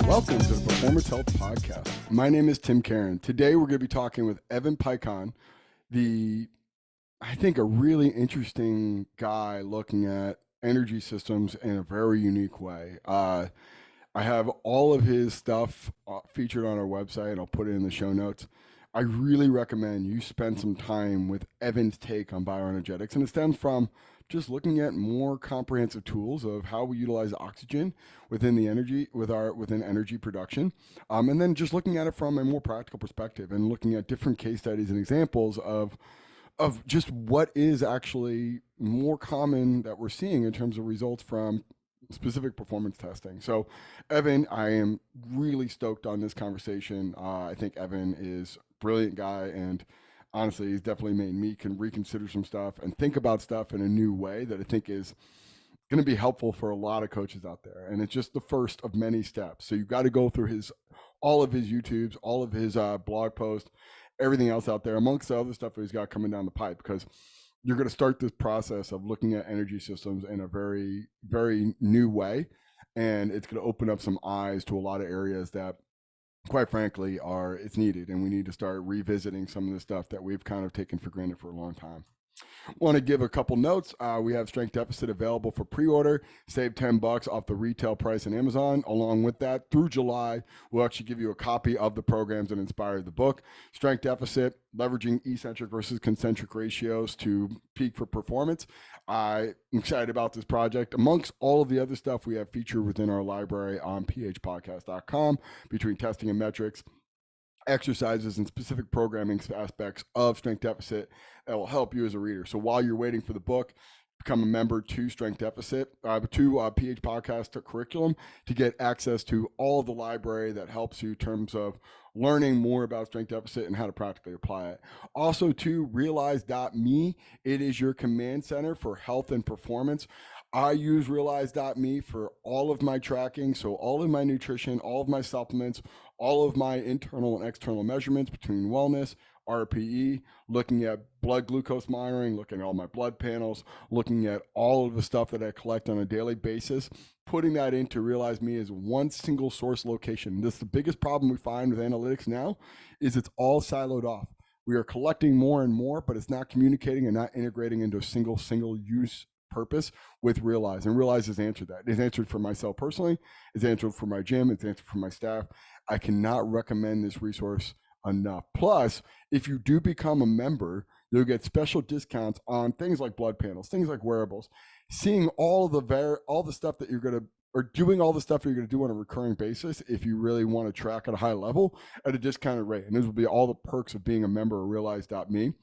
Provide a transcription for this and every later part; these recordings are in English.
Welcome to the Performance Health Podcast. My name is Tim Karen. Today we're going to be talking with Evan Peikon, I think a really interesting guy looking at energy systems in a very unique way. I have all of his stuff featured on our website, and I'll put it in the show notes. I really recommend you spend some time with Evan's take on bioenergetics, and it stems from just looking at more comprehensive tools of how we utilize oxygen within the energy within energy production, and then just looking at it from a more practical perspective and looking at different case studies and examples of just what is actually more common that we're seeing in terms of results from specific performance testing. So, Evan, I am really stoked on this conversation. I think Evan is a brilliant guy, and honestly, he's definitely made me can reconsider some stuff and think about stuff in a new way that I think is going to be helpful for a lot of coaches out there. And it's just the first of many steps. So you've got to go through all of his YouTubes, all of his blog posts, everything else out there, amongst the other stuff that he's got coming down the pipe, because you're going to start this process of looking at energy systems in a very, very new way. And it's going to open up some eyes to a lot of areas that, quite frankly, it's needed. And we need to start revisiting some of the stuff that we've kind of taken for granted for a long time. Want to give a couple notes. We have Strength Deficit available for pre-order. Save $10 off the retail price on Amazon. Along with that, through July, we'll actually give you a copy of the programs that inspired the book. Strength Deficit, leveraging eccentric versus concentric ratios to peak for performance. I'm excited about this project. Amongst all of the other stuff we have featured within our library on phpodcast.com, between testing and metrics, exercises, and specific programming aspects of Strength Deficit that will help you as a reader. So while you're waiting for the book, become a member to Strength Deficit, to PH Podcast curriculum, to get access to all of the library that helps you in terms of learning more about Strength Deficit and how to practically apply it. Also to Realize.me, it is your command center for health and performance. I use Realize.me for all of my tracking, so all of my nutrition, all of my supplements, all of my internal and external measurements between wellness, RPE, looking at blood glucose monitoring, looking at all my blood panels, looking at all of the stuff that I collect on a daily basis, putting that into Realize.me as one single source location. This is the biggest problem we find with analytics now, is it's all siloed off. We are collecting more and more, but it's not communicating and not integrating into a single use purpose with Realize. And Realize has answered that. It's answered for myself personally. It's answered for my gym. It's answered for my staff. I cannot recommend this resource enough. Plus, if you do become a member, you'll get special discounts on things like blood panels, things like wearables, seeing all the stuff that you're going to, or doing all the stuff you're going to do on a recurring basis if you really want to track at a high level at a discounted rate. And those will be all the perks of being a member of Realize.me.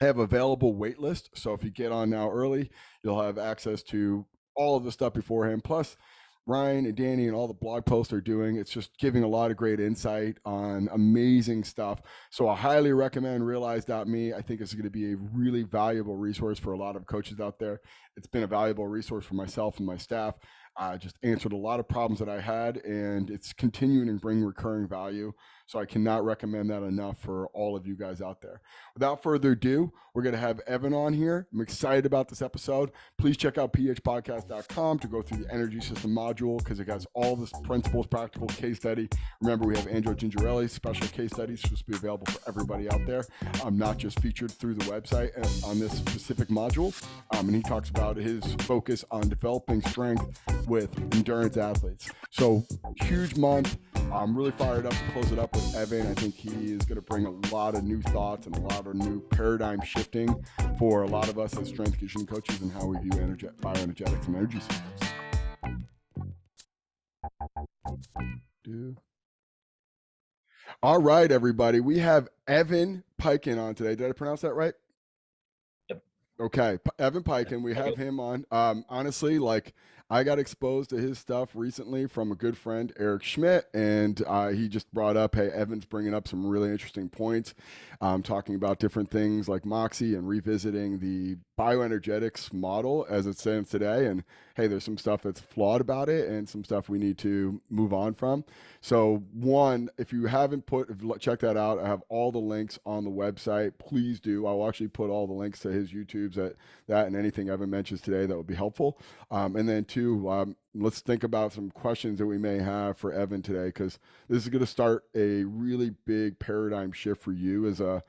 I have available waitlist, so if you get on now early, you'll have access to all of the stuff beforehand. Plus, Ryan and Danny and all the blog posts they're doing, it's just giving a lot of great insight on amazing stuff. So I highly recommend Realize.me. I think it's going to be a really valuable resource for a lot of coaches out there. It's been a valuable resource for myself and my staff. I just answered a lot of problems that I had, and it's continuing to bring recurring value. So I cannot recommend that enough for all of you guys out there. Without further ado, we're going to have Evan on here. I'm excited about this episode. Please check out phpodcast.com to go through the energy system module, because it has all the principles, practical case study. Remember, we have Andrew Gingerelli's special case studies supposed to be available for everybody out there. Not just featured through the website on this specific module. And he talks about his focus on developing strength with endurance athletes. So huge month. I'm really fired up to close it up with Evan. I think he is going to bring a lot of new thoughts and a lot of new paradigm shifting for a lot of us as strength conditioning coaches and how we view bioenergetics and energy systems. All right, everybody. We have Evan Peikon on today. Did I pronounce that right? Yep. Okay. Evan Peikon. We have him on. Honestly, I got exposed to his stuff recently from a good friend, Eric Schmidt, and he just brought up, hey, Evan's bringing up some really interesting points, talking about different things like Moxie and revisiting the bioenergetics model as it stands today. And hey, there's some stuff that's flawed about it and some stuff we need to move on from. So one, if you haven't check that out, I have all the links on the website. Please do. I'll actually put all the links to his YouTubes that and anything Evan mentions today that would be helpful. And then two, too, let's think about some questions that we may have for Evan today, because this is going to start a really big paradigm shift for you as a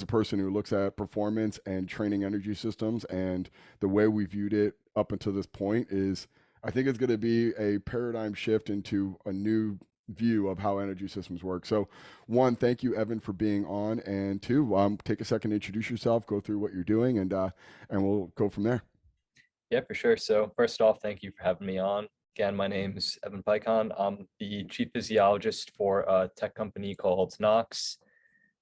person who looks at performance and training energy systems. And the way we viewed it up until this point is, I think it's going to be a paradigm shift into a new view of how energy systems work. So, one, thank you, Evan, for being on, and two, take a second to introduce yourself, go through what you're doing, and we'll go from there. Yeah, for sure. So first off, thank you for having me on. Again, my name is Evan Peikon. I'm the chief physiologist for a tech company called Nox.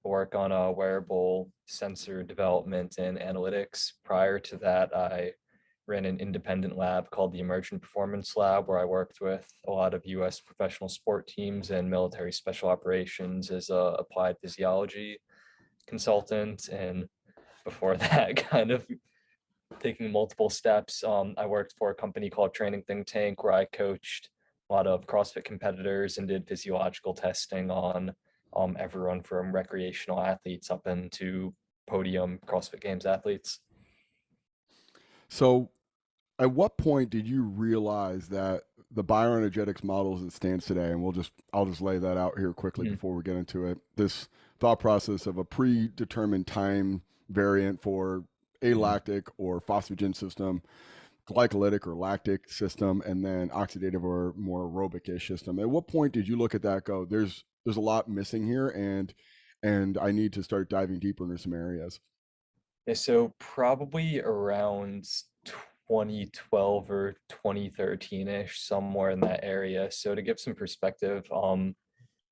I work on a wearable sensor development and analytics. Prior to that, I ran an independent lab called the Emergent Performance Lab, where I worked with a lot of US professional sport teams and military special operations as a applied physiology consultant. And before that, kind of taking multiple steps. I worked for a company called Training Think Tank, where I coached a lot of CrossFit competitors and did physiological testing on everyone from recreational athletes up into podium CrossFit Games athletes. So, at what point did you realize that the bioenergetics model as it stands today, and I'll just lay that out here quickly Mhm. before we get into it, this thought process of a predetermined time variant for alactic or phosphagen system, glycolytic or lactic system, and then oxidative or more aerobic-ish system. At what point did you look at that, go, there's a lot missing here, and I need to start diving deeper into some areas? Yeah, so probably around 2012 or 2013-ish, somewhere in that area. So to give some perspective,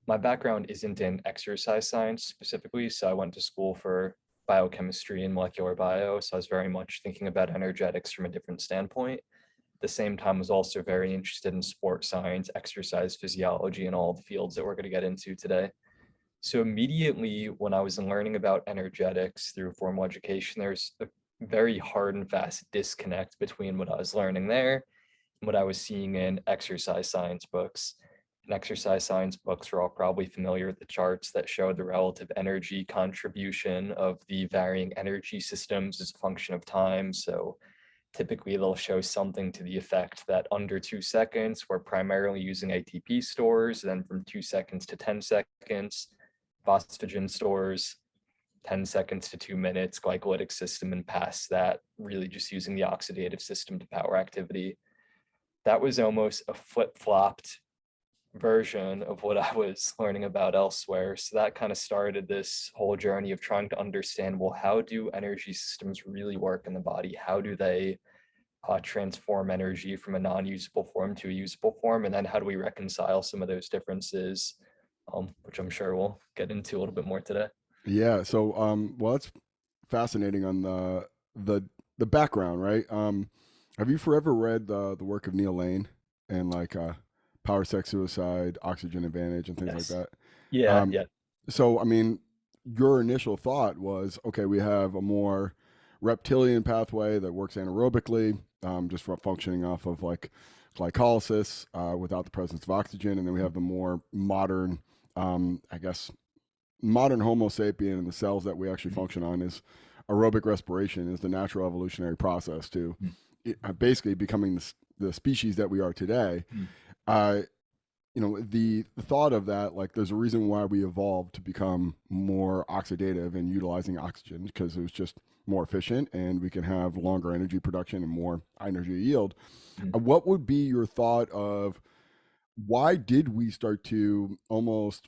my background isn't in exercise science specifically, so I went to school for biochemistry and molecular bio, so I was very much thinking about energetics from a different standpoint. At the same time, I was also very interested in sport science, exercise physiology, and all the fields that we're going to get into today. So immediately when I was learning about energetics through formal education, there's a very hard and fast disconnect between what I was learning there and what I was seeing in exercise science books. In exercise science books, we're all probably familiar with the charts that show the relative energy contribution of the varying energy systems as a function of time. So typically they'll show something to the effect that under 2 seconds, we're primarily using ATP stores, then from 2 seconds to 10 seconds, phosphagen stores, 10 seconds to 2 minutes, glycolytic system, and past that, really just using the oxidative system to power activity. That was almost a flip-flopped version of what I was learning about elsewhere. So that kind of started this whole journey of trying to understand, well, how do energy systems really work in the body? How do they transform energy from a non-usable form to a usable form? And then how do we reconcile some of those differences, which I'm sure we'll get into a little bit more today. Yeah. So, well, that's fascinating on the the background, right? Have you forever read the work of Neil Lane and like Power, Sex, Suicide, Oxygen Advantage, and things like Yes. that? Yeah, Um, yeah. so, I mean, your initial thought was, okay, we have a more reptilian pathway that works anaerobically, just from functioning off of like glycolysis without the presence of oxygen, and then we have the more modern, I guess, modern Homo sapien and the cells that we actually function on is aerobic respiration is the natural evolutionary process to basically becoming the species that we are today. Uh, the thought of that, like, there's a reason why we evolved to become more oxidative and utilizing oxygen because it was just more efficient and we can have longer energy production and more energy yield. What would be your thought of why did we start to almost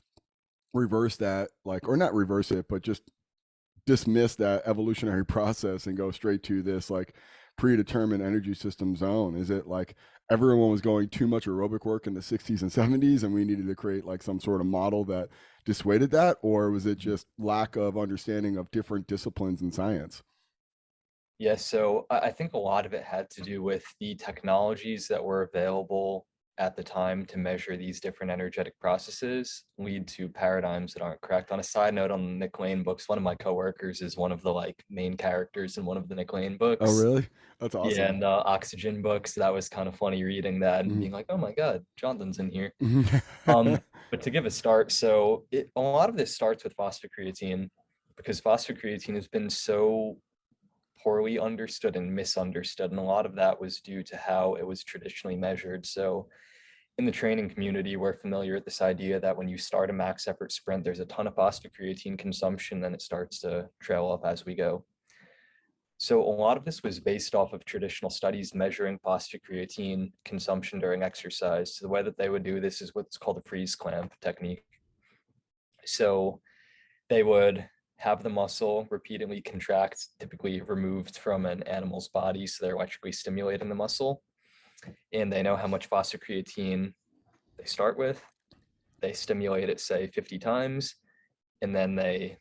reverse that, like, or not reverse it, but just dismiss that evolutionary process and go straight to this like predetermined energy system zone? Is it like everyone was going too much aerobic work in the 60s and 70s and we needed to create like some sort of model that dissuaded that, or was it just lack of understanding of different disciplines in science? Yeah, so I think a lot of it had to do with the technologies that were available at the time to measure these different energetic processes lead to paradigms that aren't correct. On a side note, on the Nick Lane books, one of my coworkers is one of the like main characters in one of the Nick Lane Oh, books. really? That's Yeah, awesome. and Oxygen books. That was kind of funny reading that and Mhm. being like, oh my God, Jonathan's in here. Mhm. But to give a start, so a lot of this starts with phosphocreatine because phosphocreatine has been so poorly understood and misunderstood. And a lot of that was due to how it was traditionally measured. So in the training community, we're familiar with this idea that when you start a max effort sprint, there's a ton of phosphocreatine consumption, then it starts to trail off as we go. So a lot of this was based off of traditional studies measuring phosphocreatine consumption during exercise. So the way that they would do this is what's called a freeze clamp technique. So they would have the muscle repeatedly contract, typically removed from an animal's body, so they're electrically stimulating the muscle, and they know how much phosphocreatine they start with. They stimulate it, say, 50 times, and then they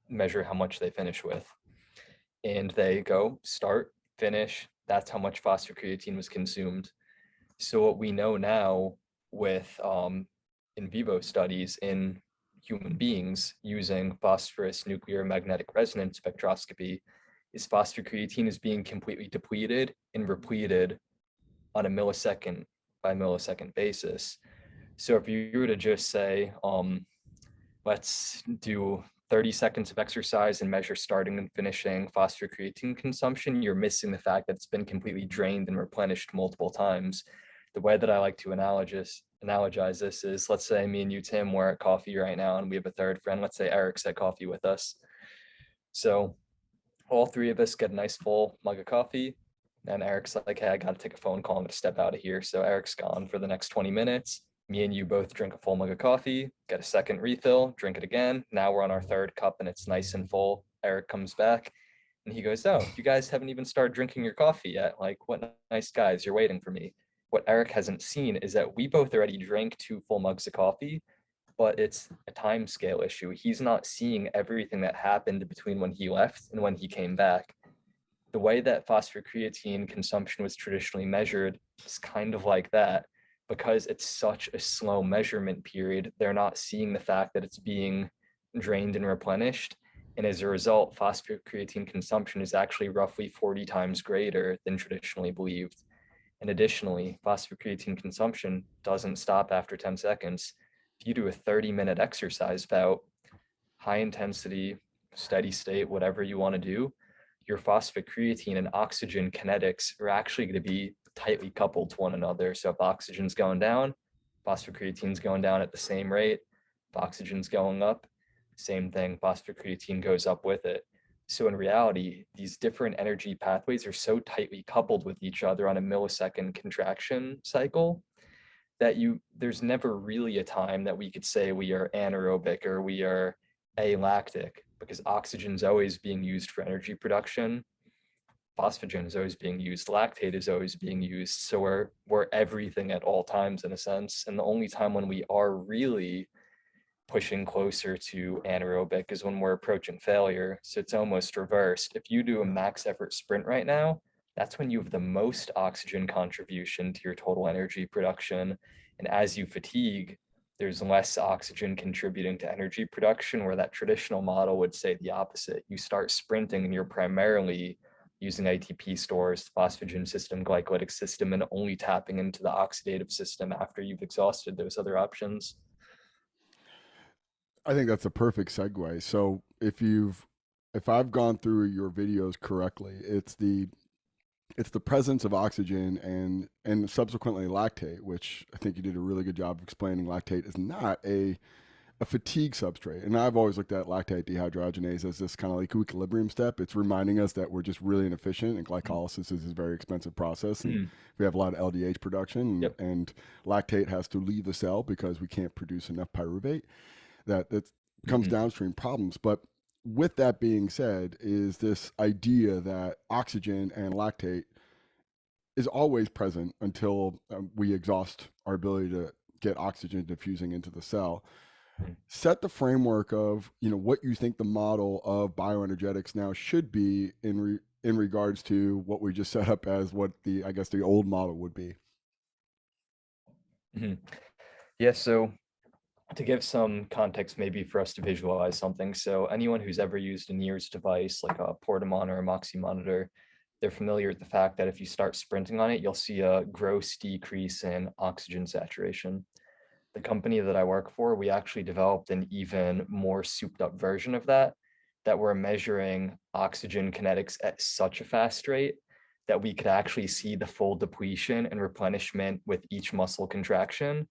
measure how much they finish with. And they go, start, finish, that's how much phosphocreatine was consumed. So what we know now with in vivo studies in human beings using phosphorus nuclear magnetic resonance spectroscopy is phosphocreatine is being completely depleted and repleted on a millisecond by millisecond basis. So if you were to just say, let's do 30 seconds of exercise and measure starting and finishing phosphocreatine consumption, you're missing the fact that it's been completely drained and replenished multiple times. The way that I like to analogize this is, let's say me and you, Tim, we're at coffee right now, and we have a third friend. Let's say Eric's at coffee with us. So all three of us get a nice full mug of coffee, and Eric's like, hey, I got to take a phone call. I'm going to step out of here. So Eric's gone for the next 20 minutes. Me and you both drink a full mug of coffee, get a second refill, drink it again. Now we're on our third cup and it's nice and full. Eric comes back and he goes, oh, you guys haven't even started drinking your coffee yet. Like, what nice guys, you're waiting for me. What Eric hasn't seen is that we both already drank 2 full mugs of coffee, but it's a time scale issue. He's not seeing everything that happened between when he left and when he came back. The way that phosphocreatine consumption was traditionally measured is kind of like that. Because it's such a slow measurement period, they're not seeing the fact that it's being drained and replenished. And as a result, phosphocreatine consumption is actually roughly 40 times greater than traditionally believed. And additionally, phosphocreatine consumption doesn't stop after 10 seconds. If you do a 30-minute exercise bout, high intensity, steady state, whatever you want to do, your phosphocreatine and oxygen kinetics are actually going to be tightly coupled to one another. So if oxygen's going down, phosphocreatine's going down at the same rate. If oxygen's going up, same thing, phosphocreatine goes up with it. So in reality, these different energy pathways are so tightly coupled with each other on a millisecond contraction cycle that there's never really a time that we could say we are anaerobic or we are alactic, because oxygen's always being used for energy production. Phosphagen is always being used, lactate is always being used. So we're everything at all times in a sense. And the only time when we are really pushing closer to anaerobic is when we're approaching failure. So it's almost reversed. If you do a max effort sprint right now, that's when you have the most oxygen contribution to your total energy production. And as you fatigue, there's less oxygen contributing to energy production, where that traditional model would say the opposite. You start sprinting and you're primarily using ATP stores, phosphagen system, glycolytic system, and only tapping into the oxidative system after you've exhausted those other options. I think that's a perfect segue. So if I've gone through your videos correctly, it's the presence of oxygen and subsequently lactate, which I think you did a really good job of explaining. Lactate is not a fatigue substrate. And I've always looked at lactate dehydrogenase as this kind of like equilibrium step. It's reminding us that we're just really inefficient, and glycolysis is a very expensive process. And we have a lot of LDH production, Yep. and lactate has to leave the cell because we can't produce enough pyruvate. That comes downstream problems. But with that being said, is this idea that oxygen and lactate is always present until we exhaust our ability to get oxygen diffusing into the cell. Set the framework of what you think the model of bioenergetics now should be in regards to what we just set up as what I guess the old model would be. Yeah, so to give some context, maybe for us to visualize something. So anyone who's ever used a NIRS device like a Portamon or a Moxie monitor, they're familiar with the fact that if you start sprinting on it, you'll see a gross decrease in oxygen saturation. The company that I work for, we actually developed an even more souped up version of that. that we're measuring oxygen kinetics at such a fast rate that we could actually see the full depletion and replenishment with each muscle contraction.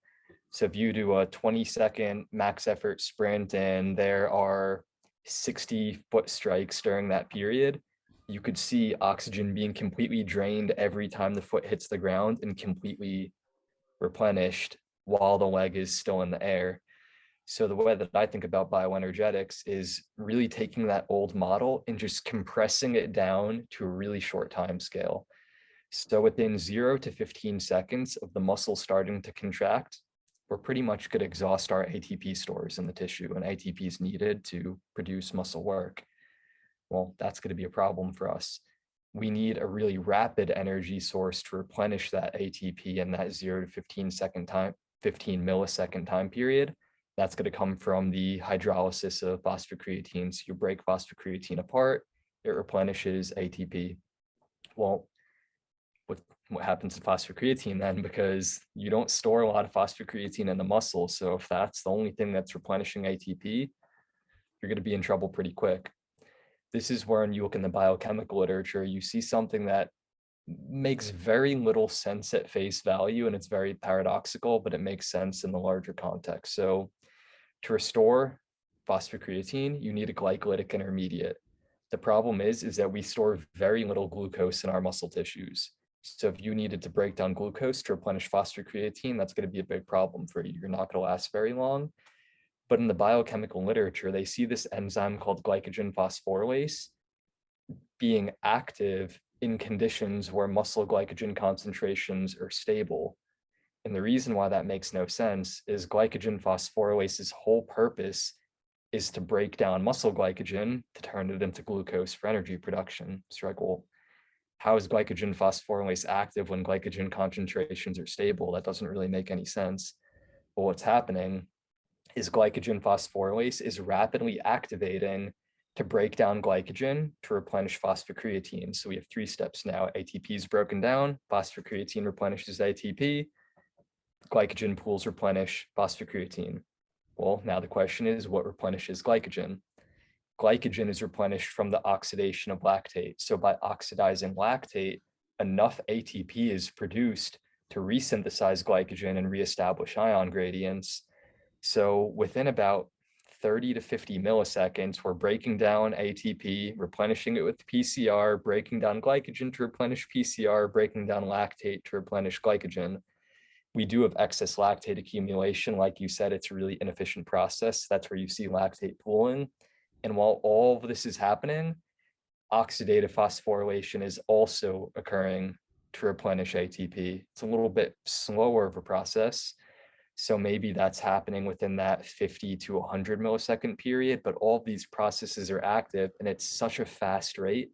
So if you do a 20-second max effort sprint and there are 60 foot strikes during that period, you could see oxygen being completely drained every time the foot hits the ground and completely replenished while the leg is still in the air. So the way that I think about bioenergetics is really taking that old model and just compressing it down to a really short time scale. So within 0 to 15 seconds of the muscle starting to contract, we're pretty much going to exhaust our ATP stores in the tissue, and ATP is needed to produce muscle work. Well, that's going to be a problem for us. We need a really rapid energy source to replenish that ATP in that 0 to 15 millisecond time period. That's going to come from the hydrolysis of phosphocreatine. So you break phosphocreatine apart, it replenishes ATP. Well, what happens to phosphocreatine then? Because you don't store a lot of phosphocreatine in the muscle. So if that's the only thing that's replenishing ATP, you're going to be in trouble pretty quick. This is when you look in the biochemical literature, you see something that makes very little sense at face value, and it's very paradoxical, but it makes sense in the larger context. So to restore phosphocreatine, you need a glycolytic intermediate. The problem is that we store very little glucose in our muscle tissues. So if you needed to break down glucose to replenish phosphocreatine, that's going to be a big problem for you. You're not going to last very long. But in the biochemical literature, they see this enzyme called glycogen phosphorylase being active in conditions where muscle glycogen concentrations are stable. And the reason why that makes no sense is glycogen phosphorylase's whole purpose is to break down muscle glycogen to turn it into glucose for energy production. So you're like, well, how is glycogen phosphorylase active when glycogen concentrations are stable? That doesn't really make any sense. But what's happening is glycogen phosphorylase is rapidly activating to break down glycogen to replenish phosphocreatine. So we have 3 steps now. ATP is broken down, phosphocreatine replenishes ATP, glycogen pools replenish phosphocreatine. Well, now the question is, what replenishes glycogen? Glycogen is replenished from the oxidation of lactate. So by oxidizing lactate, enough ATP is produced to resynthesize glycogen and reestablish ion gradients. So within about 30 to 50 milliseconds, we're breaking down ATP, replenishing it with PCR, breaking down glycogen to replenish PCR, breaking down lactate to replenish glycogen. We do have excess lactate accumulation. Like you said, it's a really inefficient process. That's where you see lactate pooling. And while all of this is happening, oxidative phosphorylation is also occurring to replenish ATP. It's a little bit slower of a process. So maybe that's happening within that 50 to 100 millisecond period, but all of these processes are active, and it's such a fast rate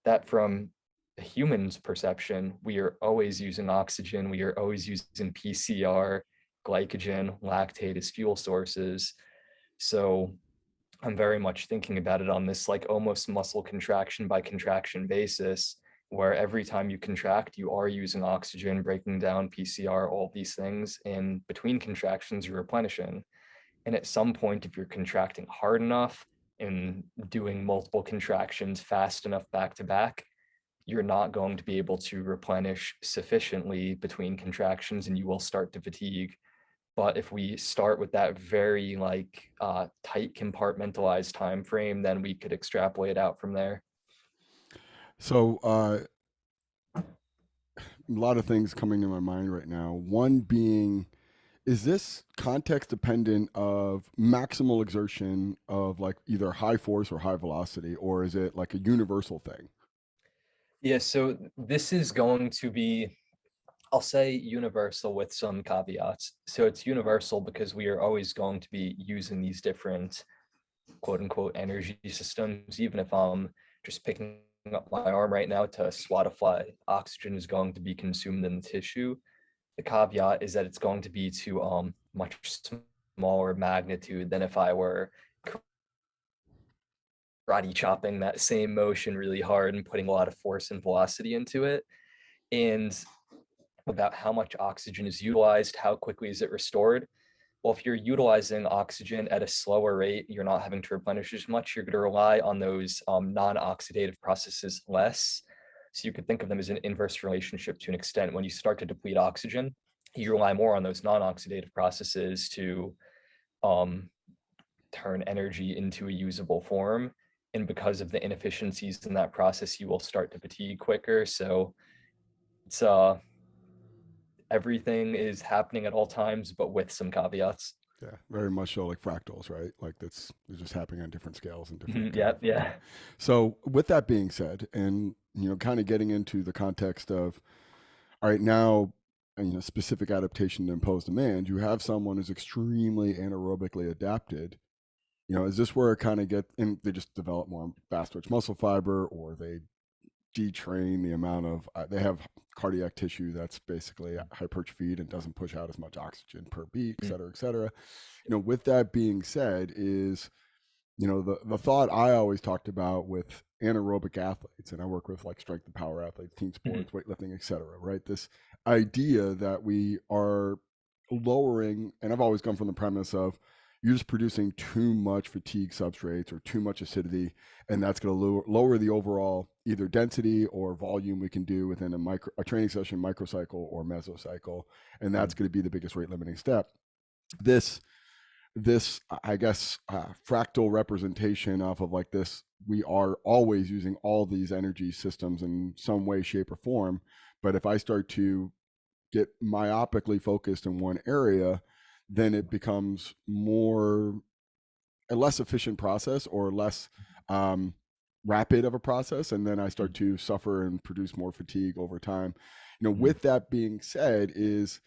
that from a human's perception, we are always using oxygen, we are always using PCR, glycogen, lactate as fuel sources. So I'm very much thinking about it on this like almost muscle contraction by contraction basis, where every time you contract, you are using oxygen, breaking down PCR, all these things. And between contractions, you're replenishing. And at some point, if you're contracting hard enough and doing multiple contractions fast enough back to back, you're not going to be able to replenish sufficiently between contractions, and you will start to fatigue. But if we start with that very tight compartmentalized time frame, then we could extrapolate out from there. So, a lot of things coming to my mind right now. One being, is this context dependent of maximal exertion of like either high force or high velocity, or is it like a universal thing? Yeah, so this is going to be, I'll say universal with some caveats. So it's universal because we are always going to be using these different quote unquote energy systems. Even if I'm just picking up my arm right now to swat a fly, oxygen is going to be consumed in the tissue. The caveat is that it's going to be to much smaller magnitude than if I were karate chopping that same motion really hard and putting a lot of force and velocity into it. And about how much oxygen is utilized, how quickly is it restored? Well, if you're utilizing oxygen at a slower rate, you're not having to replenish as much. You're going to rely on those non-oxidative processes less. So you could think of them as an inverse relationship to an extent. When you start to deplete oxygen, you rely more on those non-oxidative processes to um, turn energy into a usable form. And because of the inefficiencies in that process, you will start to fatigue quicker. So it's everything is happening at all times, but with some caveats. Yeah, very much so like fractals, right? Like it's just happening on different scales and different Yeah, yeah. yeah. So with that being said, and kind of getting into the context of all right now, specific adaptation to impose demand, you have someone who's extremely anaerobically adapted. Is this where it kind of get and they just develop more fast twitch muscle fiber, or they detrain the amount of they have cardiac tissue that's basically hypertrophied and doesn't push out as much oxygen per beat, et cetera, et cetera. With that being said, is the thought I always talked about with anaerobic athletes, and I work with like strength and power athletes, team sports, weightlifting, et cetera, right? This idea that we are lowering, and I've always come from the premise of you're just producing too much fatigue substrates or too much acidity, and that's going to lower the overall either density or volume we can do within a training session, microcycle or mesocycle, and that's going to be the biggest rate limiting step. This I guess fractal representation off of like this, we are always using all these energy systems in some way, shape, or form. But if I start to get myopically focused in one area, then it becomes a less efficient process or less um, rapid of a process, and then I start to suffer and produce more fatigue over time. With that being said, is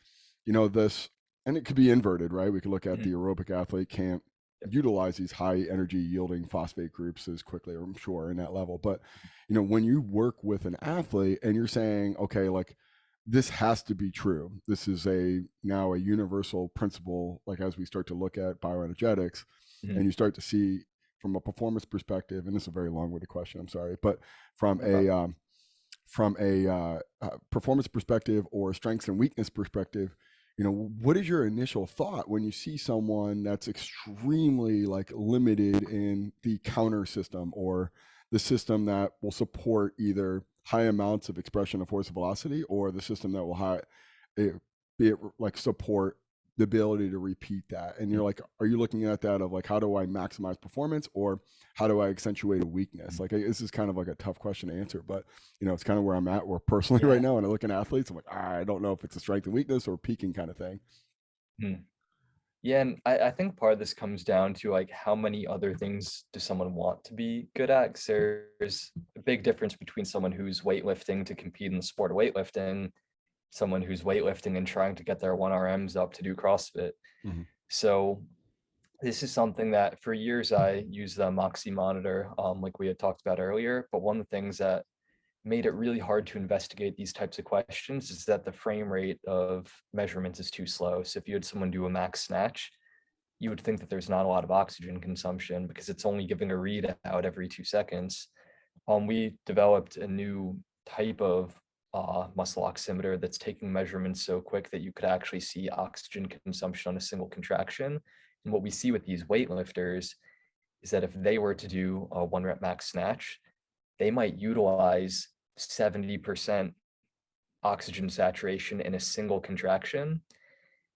this, and it could be inverted, right? We could look at the aerobic athlete can't utilize these high energy yielding phosphate groups as quickly, I'm sure, in that level. But when you work with an athlete and you're saying, okay, like this has to be true. This is now a universal principle. Like as we start to look at bioenergetics, and you start to see from a performance perspective, and this is a very long-winded question, I'm sorry, but from a performance perspective or strengths and weakness perspective, what is your initial thought when you see someone that's extremely like limited in the counter system or the system that will support either high amounts of expression of force velocity or the system that will be it like support the ability to repeat that? And you're like, are you looking at that of like, how do I maximize performance or how do I accentuate a weakness? Like this is kind of like a tough question to answer, but it's kind of where I'm at where personally right now. And I look at athletes, I'm like, I don't know if it's a strength and weakness or peaking kind of thing. Yeah, and I think part of this comes down to like how many other things does someone want to be good at? 'Cause there's a big difference between someone who's weightlifting to compete in the sport of weightlifting, someone who's weightlifting and trying to get their 1RMs up to do CrossFit. So this is something that for years I used the Moxie monitor, like we had talked about earlier. But one of the things that made it really hard to investigate these types of questions is that the frame rate of measurements is too slow. So if you had someone do a max snatch, you would think that there's not a lot of oxygen consumption because it's only giving a readout every 2 seconds. We developed a new type of muscle oximeter that's taking measurements so quick that you could actually see oxygen consumption on a single contraction. And what we see with these weightlifters is that if they were to do a 1 rep max snatch, they might utilize 70% oxygen saturation in a single contraction.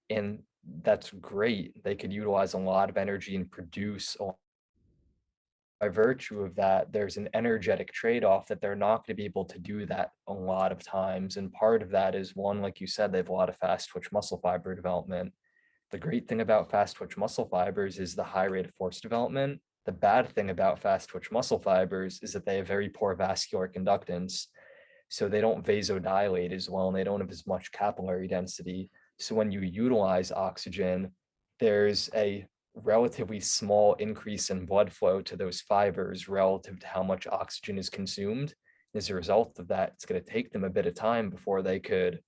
And that's great. They could utilize a lot of energy and produce. By virtue of that, there's an energetic trade-off that they're not going to be able to do that a lot of times. And part of that is one, like you said, they have a lot of fast twitch muscle fiber development. The great thing about fast twitch muscle fibers is the high rate of force development. The bad thing about fast twitch muscle fibers is that they have very poor vascular conductance. So they don't vasodilate as well, and they don't have as much capillary density. So when you utilize oxygen, there's a relatively small increase in blood flow to those fibers relative to how much oxygen is consumed. As a result of that, it's going to take them a bit of time before they could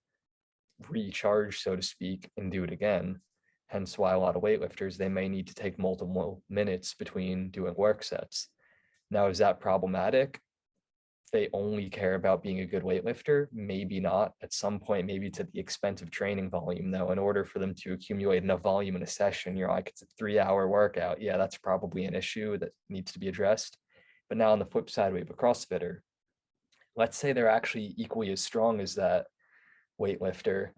recharge, so to speak, and do it again. Hence why a lot of weightlifters, they may need to take multiple minutes between doing work sets. Now, is that problematic? they only care about being a good weightlifter, maybe not. At some point, maybe to the expense of training volume, though, in order for them to accumulate enough volume in a session, you're like, it's a 3 hour workout. Yeah, that's probably an issue that needs to be addressed. But now on the flip side, we have a CrossFitter. Let's say they're actually equally as strong as that weightlifter.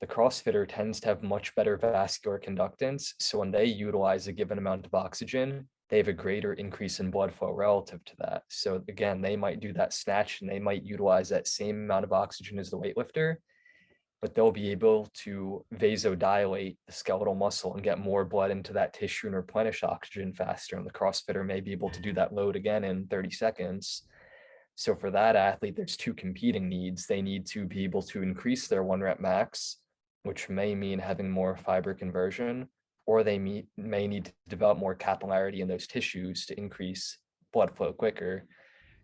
The CrossFitter tends to have much better vascular conductance. So when they utilize a given amount of oxygen, they have a greater increase in blood flow relative to that. So again, they might do that snatch and they might utilize that same amount of oxygen as the weightlifter, but they'll be able to vasodilate the skeletal muscle and get more blood into that tissue and replenish oxygen faster. And the CrossFitter may be able to do that load again in 30 seconds. So for that athlete, there's two competing needs. They need to be able to increase their 1 rep max, which may mean having more fiber conversion, or they may need to develop more capillarity in those tissues to increase blood flow quicker.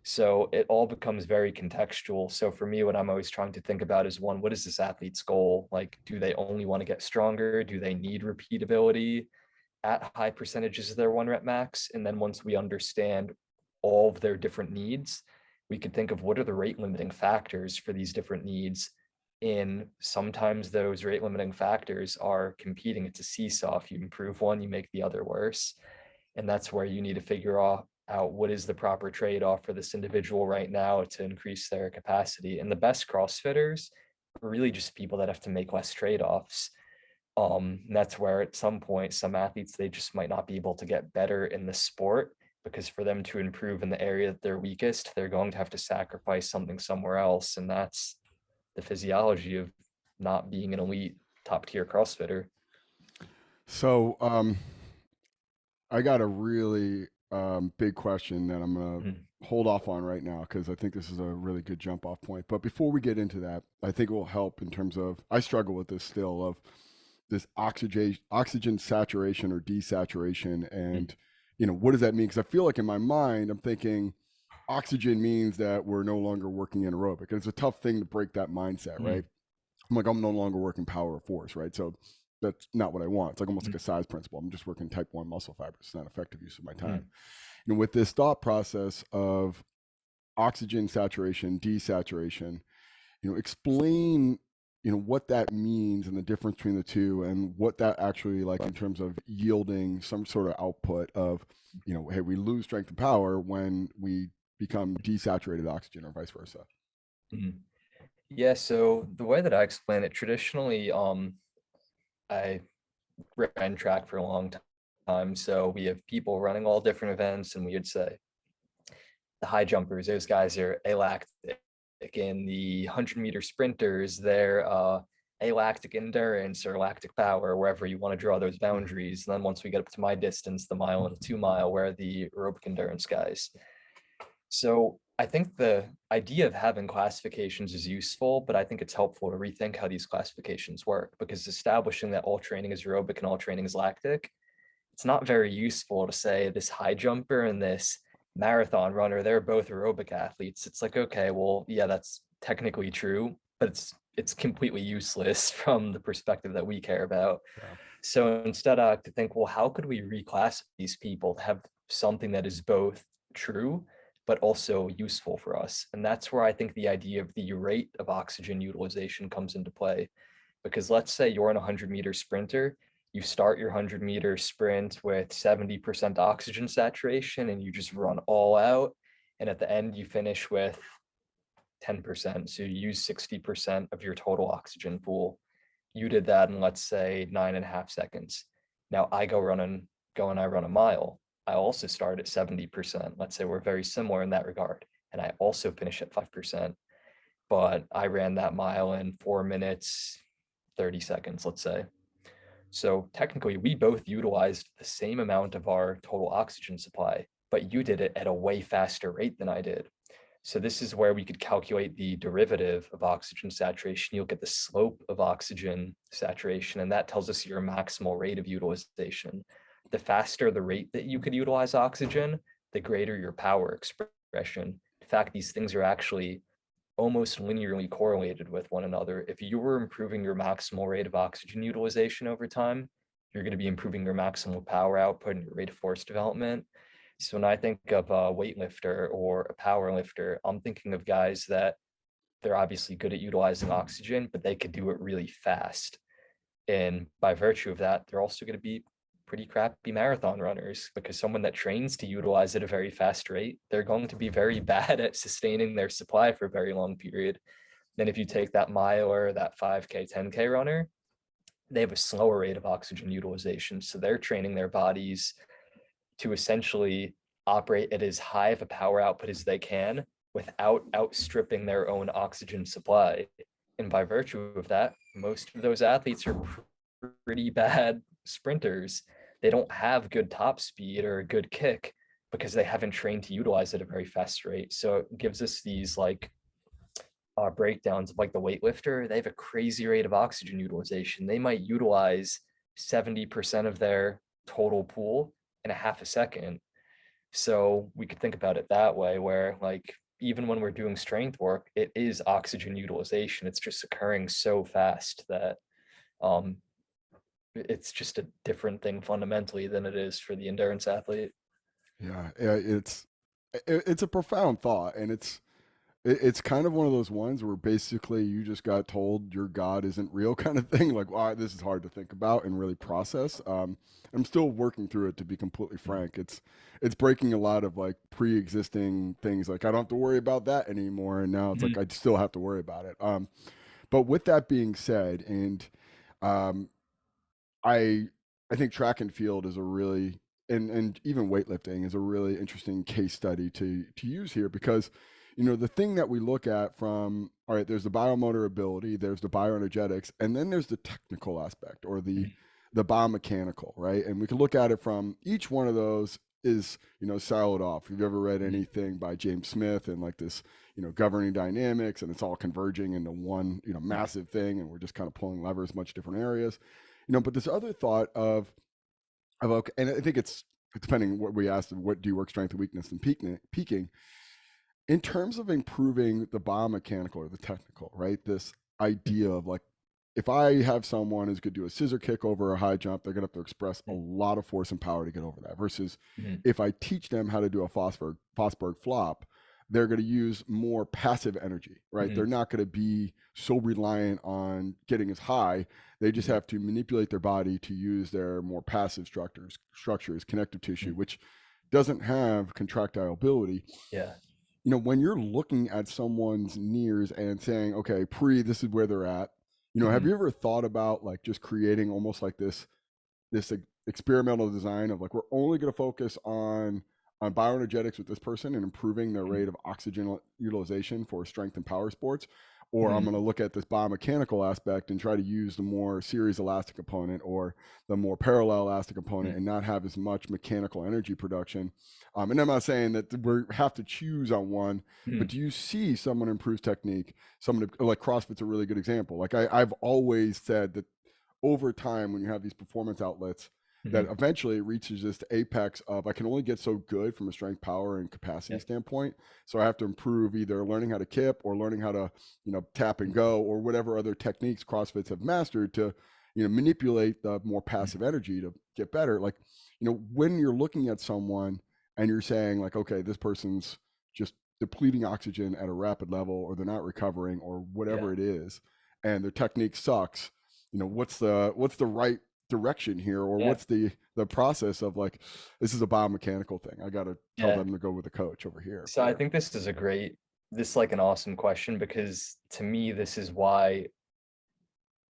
So it all becomes very contextual. So for me, what I'm always trying to think about is, one, what is this athlete's goal? Like, do they only want to get stronger? Do they need repeatability at high percentages of their 1 rep max? And then once we understand all of their different needs, we could think of what are the rate limiting factors for these different needs. And sometimes those rate limiting factors are competing. It's a seesaw. If you improve one, you make the other worse. And that's where you need to figure out what is the proper trade-off for this individual right now to increase their capacity. And the best CrossFitters are really just people that have to make less trade-offs. And that's where at some point, some athletes, they just might not be able to get better in the sport, because for them to improve in the area that they're weakest, they're going to have to sacrifice something somewhere else. And that's the physiology of not being an elite top tier CrossFitter. So I got a really big question that I'm going to hold off on right now because I think this is a really good jump off point. But before we get into that, I think it will help in terms of, I struggle with this still, of this oxygen saturation or desaturation. And, you know, what does that mean? Because I feel like in my mind, I'm thinking oxygen means that we're no longer working anaerobic. And it's a tough thing to break that mindset, right? I'm like, I'm no longer working power or force, right? So that's not what I want. It's like almost like a size principle. I'm just working type 1 muscle fibers. It's not effective use of my time. You know, with this thought process of oxygen saturation, desaturation, you know, explain, you know, what that means and the difference between the two, and what that actually, like, in terms of yielding some sort of output of, you know, hey, we lose strength and power when we become desaturated oxygen, or vice versa. Yeah, so the way that I explain it, traditionally, I ran track for a long time. So we have people running all different events, and we would say the high jumpers, those guys are alactic. In the 100-meter sprinters, they're alactic endurance or lactic power, wherever you want to draw those boundaries. And then once we get up to my distance, the mile and the 2 mile, where the aerobic endurance guys. So I think the idea of having classifications is useful, but I think it's helpful to rethink how these classifications work, because establishing that all training is aerobic and all training is lactic, it's not very useful to say this high jumper and this marathon runner, they're both aerobic athletes. It's like, okay, well, yeah, that's technically true, but it's completely useless from the perspective that we care about. Yeah. So instead, I like to think, well, how could we reclass these people to have something that is both true but also useful for us? And that's where I think the idea of the rate of oxygen utilization comes into play. Because let's say you're an 100-meter sprinter, you start your 100-meter sprint with 70% oxygen saturation and you just run all out. And at the end, you finish with 10%. So you use 60% of your total oxygen pool. You did that in, let's say, 9.5 seconds. Now I go and I run a mile. I also start at 70%. Let's say we're very similar in that regard. And I also finish at 5%, but I ran that mile in 4 minutes, 30 seconds, let's say. So technically we both utilized the same amount of our total oxygen supply, but you did it at a way faster rate than I did. So this is where we could calculate the derivative of oxygen saturation. You'll get the slope of oxygen saturation, and that tells us your maximal rate of utilization. The faster the rate that you could utilize oxygen, the greater your power expression. In fact, these things are actually almost linearly correlated with one another. If you were improving your maximal rate of oxygen utilization over time, you're going to be improving your maximal power output and your rate of force development. So when I think of a weightlifter or a power lifter, I'm thinking of guys that they're obviously good at utilizing oxygen, but they could do it really fast. And by virtue of that, they're also going to be pretty crappy marathon runners, because someone that trains to utilize at a very fast rate, they're going to be very bad at sustaining their supply for a very long period. Then if you take that mile or that 5K, 10K runner, they have a slower rate of oxygen utilization. So they're training their bodies to essentially operate at as high of a power output as they can without outstripping their own oxygen supply. And by virtue of that, most of those athletes are pretty bad sprinters. They don't have good top speed or a good kick because they haven't trained to utilize it at a very fast rate. So it gives us these like breakdowns of like the weightlifter. They have a crazy rate of oxygen utilization. They might utilize 70% of their total pool in a half a second. So we could think about it that way, where like even when we're doing strength work, it is oxygen utilization. It's just occurring so fast that um, it's just a different thing fundamentally than it is for the endurance athlete. Yeah, it's a profound thought, and it's kind of one of those ones where basically you just got told your God isn't real kind of thing. Like, wow, this is hard to think about and really process. I'm still working through it, to be completely frank. It's breaking a lot of like pre-existing things. Like I don't have to worry about that anymore, and now it's like Mhm. I still have to worry about it. But with that being said, and um, I I think track and field is a really, and even weightlifting is a really interesting case study to use here, because the thing that we look at from, all right, there's the biomotor ability, there's the bioenergetics, and then there's the technical aspect, or the biomechanical, right? And we can look at it from each one of those is siloed off. If you've ever read anything by James Smith and like this governing dynamics, and it's all converging into one massive thing, and we're just kind of pulling levers much different areas. But this other thought of okay, and I think it's depending what we asked, what do you work strength and weakness and peaking in terms of improving the biomechanical or the technical, right? This idea of like, if I have someone who's going to do a scissor kick over a high jump, they're going to have to express a lot of force and power to get over that. Versus Mhm. if I teach them how to do a Fosberg flop, they're going to use more passive energy, right? They're Mhm. not going to be so reliant on getting as high. They just Mhm. have to manipulate their body to use their more passive structures, connective tissue, Mhm. which doesn't have contractile ability. Yeah. When you're looking at someone's nears and saying, okay, this is where they're at, have Mhm. you ever thought about like just creating almost like this experimental design of like, we're only going to focus on bioenergetics with this person and improving their Mhm. rate of oxygen utilization for strength and power sports, or I'm going Mhm. to look at this biomechanical aspect and try to use the more series elastic component or the more parallel elastic component Mhm. and not have as much mechanical energy production. And I'm not saying that we have to choose on one, but Mhm. do you see someone improves technique? Someone like CrossFit's a really good example. Like I've always said that over time, when you have these performance outlets, that Mhm. eventually it reaches this apex of I can only get so good from a strength, power, and Yeah. capacity standpoint. So I have to improve either learning how to kip or learning how to, tap and go or whatever other techniques CrossFits have mastered to, manipulate the more Mhm. passive energy to get better. Like, when you're looking at someone and you're saying like, okay, this person's just depleting oxygen at a rapid level, or they're not recovering, or Yeah. whatever it is, and their technique sucks, what's the right direction here, or Yeah. what's the process of like, this is a biomechanical thing, I got to tell Yeah. them to go with the coach over here. So I think this is like an awesome question, because to me, this is why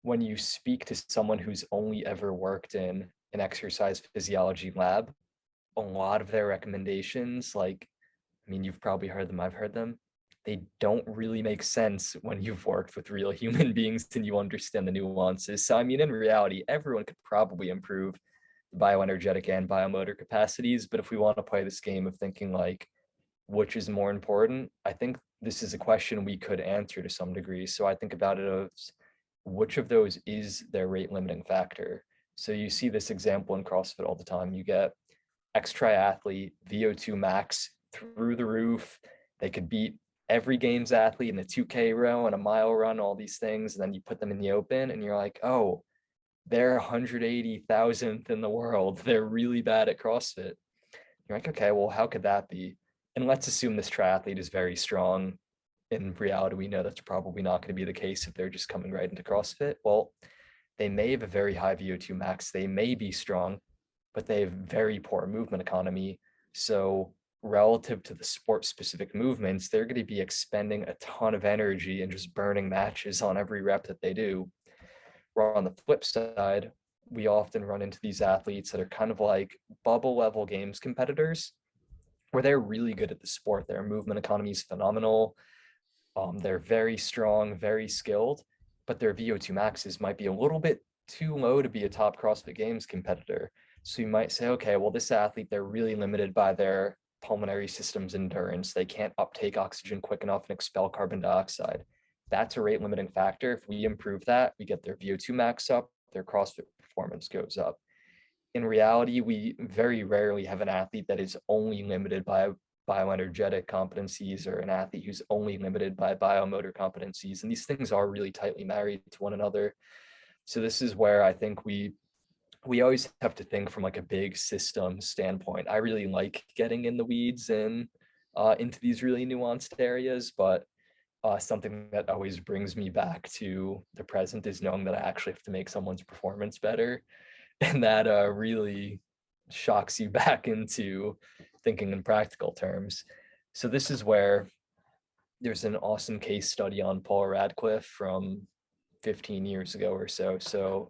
when you speak to someone who's only ever worked in an exercise physiology lab, a lot of their recommendations, like, I mean, you've probably heard them, I've heard them. They don't really make sense when you've worked with real human beings and you understand the nuances. So, I mean, in reality, everyone could probably improve bioenergetic and biomotor capacities. But if we want to play this game of thinking like, which is more important, I think this is a question we could answer to some degree. So I think about it as which of those is their rate limiting factor. So you see this example in CrossFit all the time. You get ex triathlete, VO2 max through the roof. They could beat every games athlete in a 2K row and a mile run, all these things. And then you put them in the open and you're like, oh, they're 180,000th in the world. They're really bad at CrossFit. You're like, okay, well, how could that be? And let's assume this triathlete is very strong. In reality, we know that's probably not going to be the case if they're just coming right into CrossFit. Well, they may have a very high VO2 max. They may be strong, but they have very poor movement economy. So relative to the sport specific movements, they're going to be expending a ton of energy and just burning matches on every rep that they do. Where on the flip side, we often run into these athletes that are kind of like bubble level games competitors, where they're really good at the sport. Their movement economy is phenomenal. They're very strong, very skilled, but their VO2 maxes might be a little bit too low to be a top CrossFit Games competitor. So you might say, okay, well, this athlete, they're really limited by their pulmonary system's endurance. They can't uptake oxygen quick enough and expel carbon dioxide. That's a rate limiting factor. If we improve that, we get their VO2 max up, their CrossFit performance goes up. In reality, we very rarely have an athlete that is only limited by bioenergetic competencies or an athlete who's only limited by biomotor competencies. And these things are really tightly married to one another. So this is where I think we always have to think from like a big system standpoint. I really like getting in the weeds and into these really nuanced areas, but something that always brings me back to the present is knowing that I actually have to make someone's performance better. And that really shocks you back into thinking in practical terms. So this is where there's an awesome case study on Paula Radcliffe from 15 years ago or so. So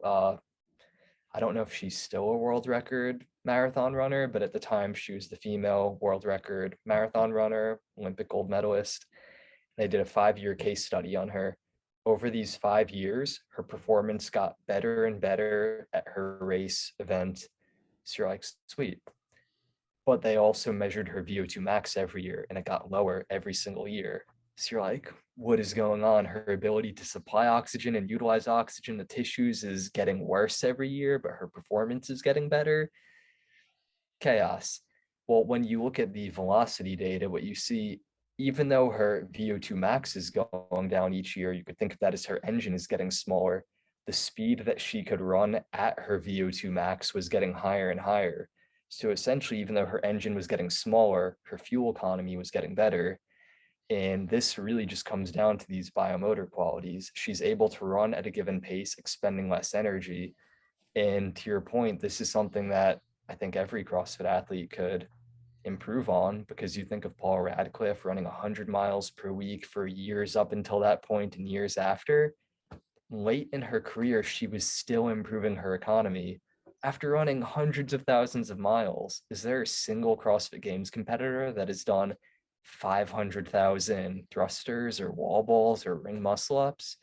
I don't know if she's still a world record marathon runner, but at the time she was the female world record marathon runner, Olympic gold medalist. They did a 5-year case study on her. Over these 5 years, her performance got better and better at her race event. So you're like, sweet. But they also measured her VO2 max every year and it got lower every single year. So you're like, what is going on? Her ability to supply oxygen and utilize oxygen to tissues is getting worse every year, but her performance is getting better. Chaos. Well, when you look at the velocity data, what you see, even though her VO2 max is going down each year, you could think of that as her engine is getting smaller. The speed that she could run at her VO2 max was getting higher and higher. So essentially, even though her engine was getting smaller, her fuel economy was getting better. And this really just comes down to these biomotor qualities. She's able to run at a given pace, expending less energy. And to your point, this is something that I think every CrossFit athlete could improve on, because you think of Paul Radcliffe running 100 miles per week for years up until that point and years after. Late in her career, she was still improving her economy after running hundreds of thousands of miles. Is there a single CrossFit Games competitor that has done 500,000 thrusters or wall balls or ring muscle ups?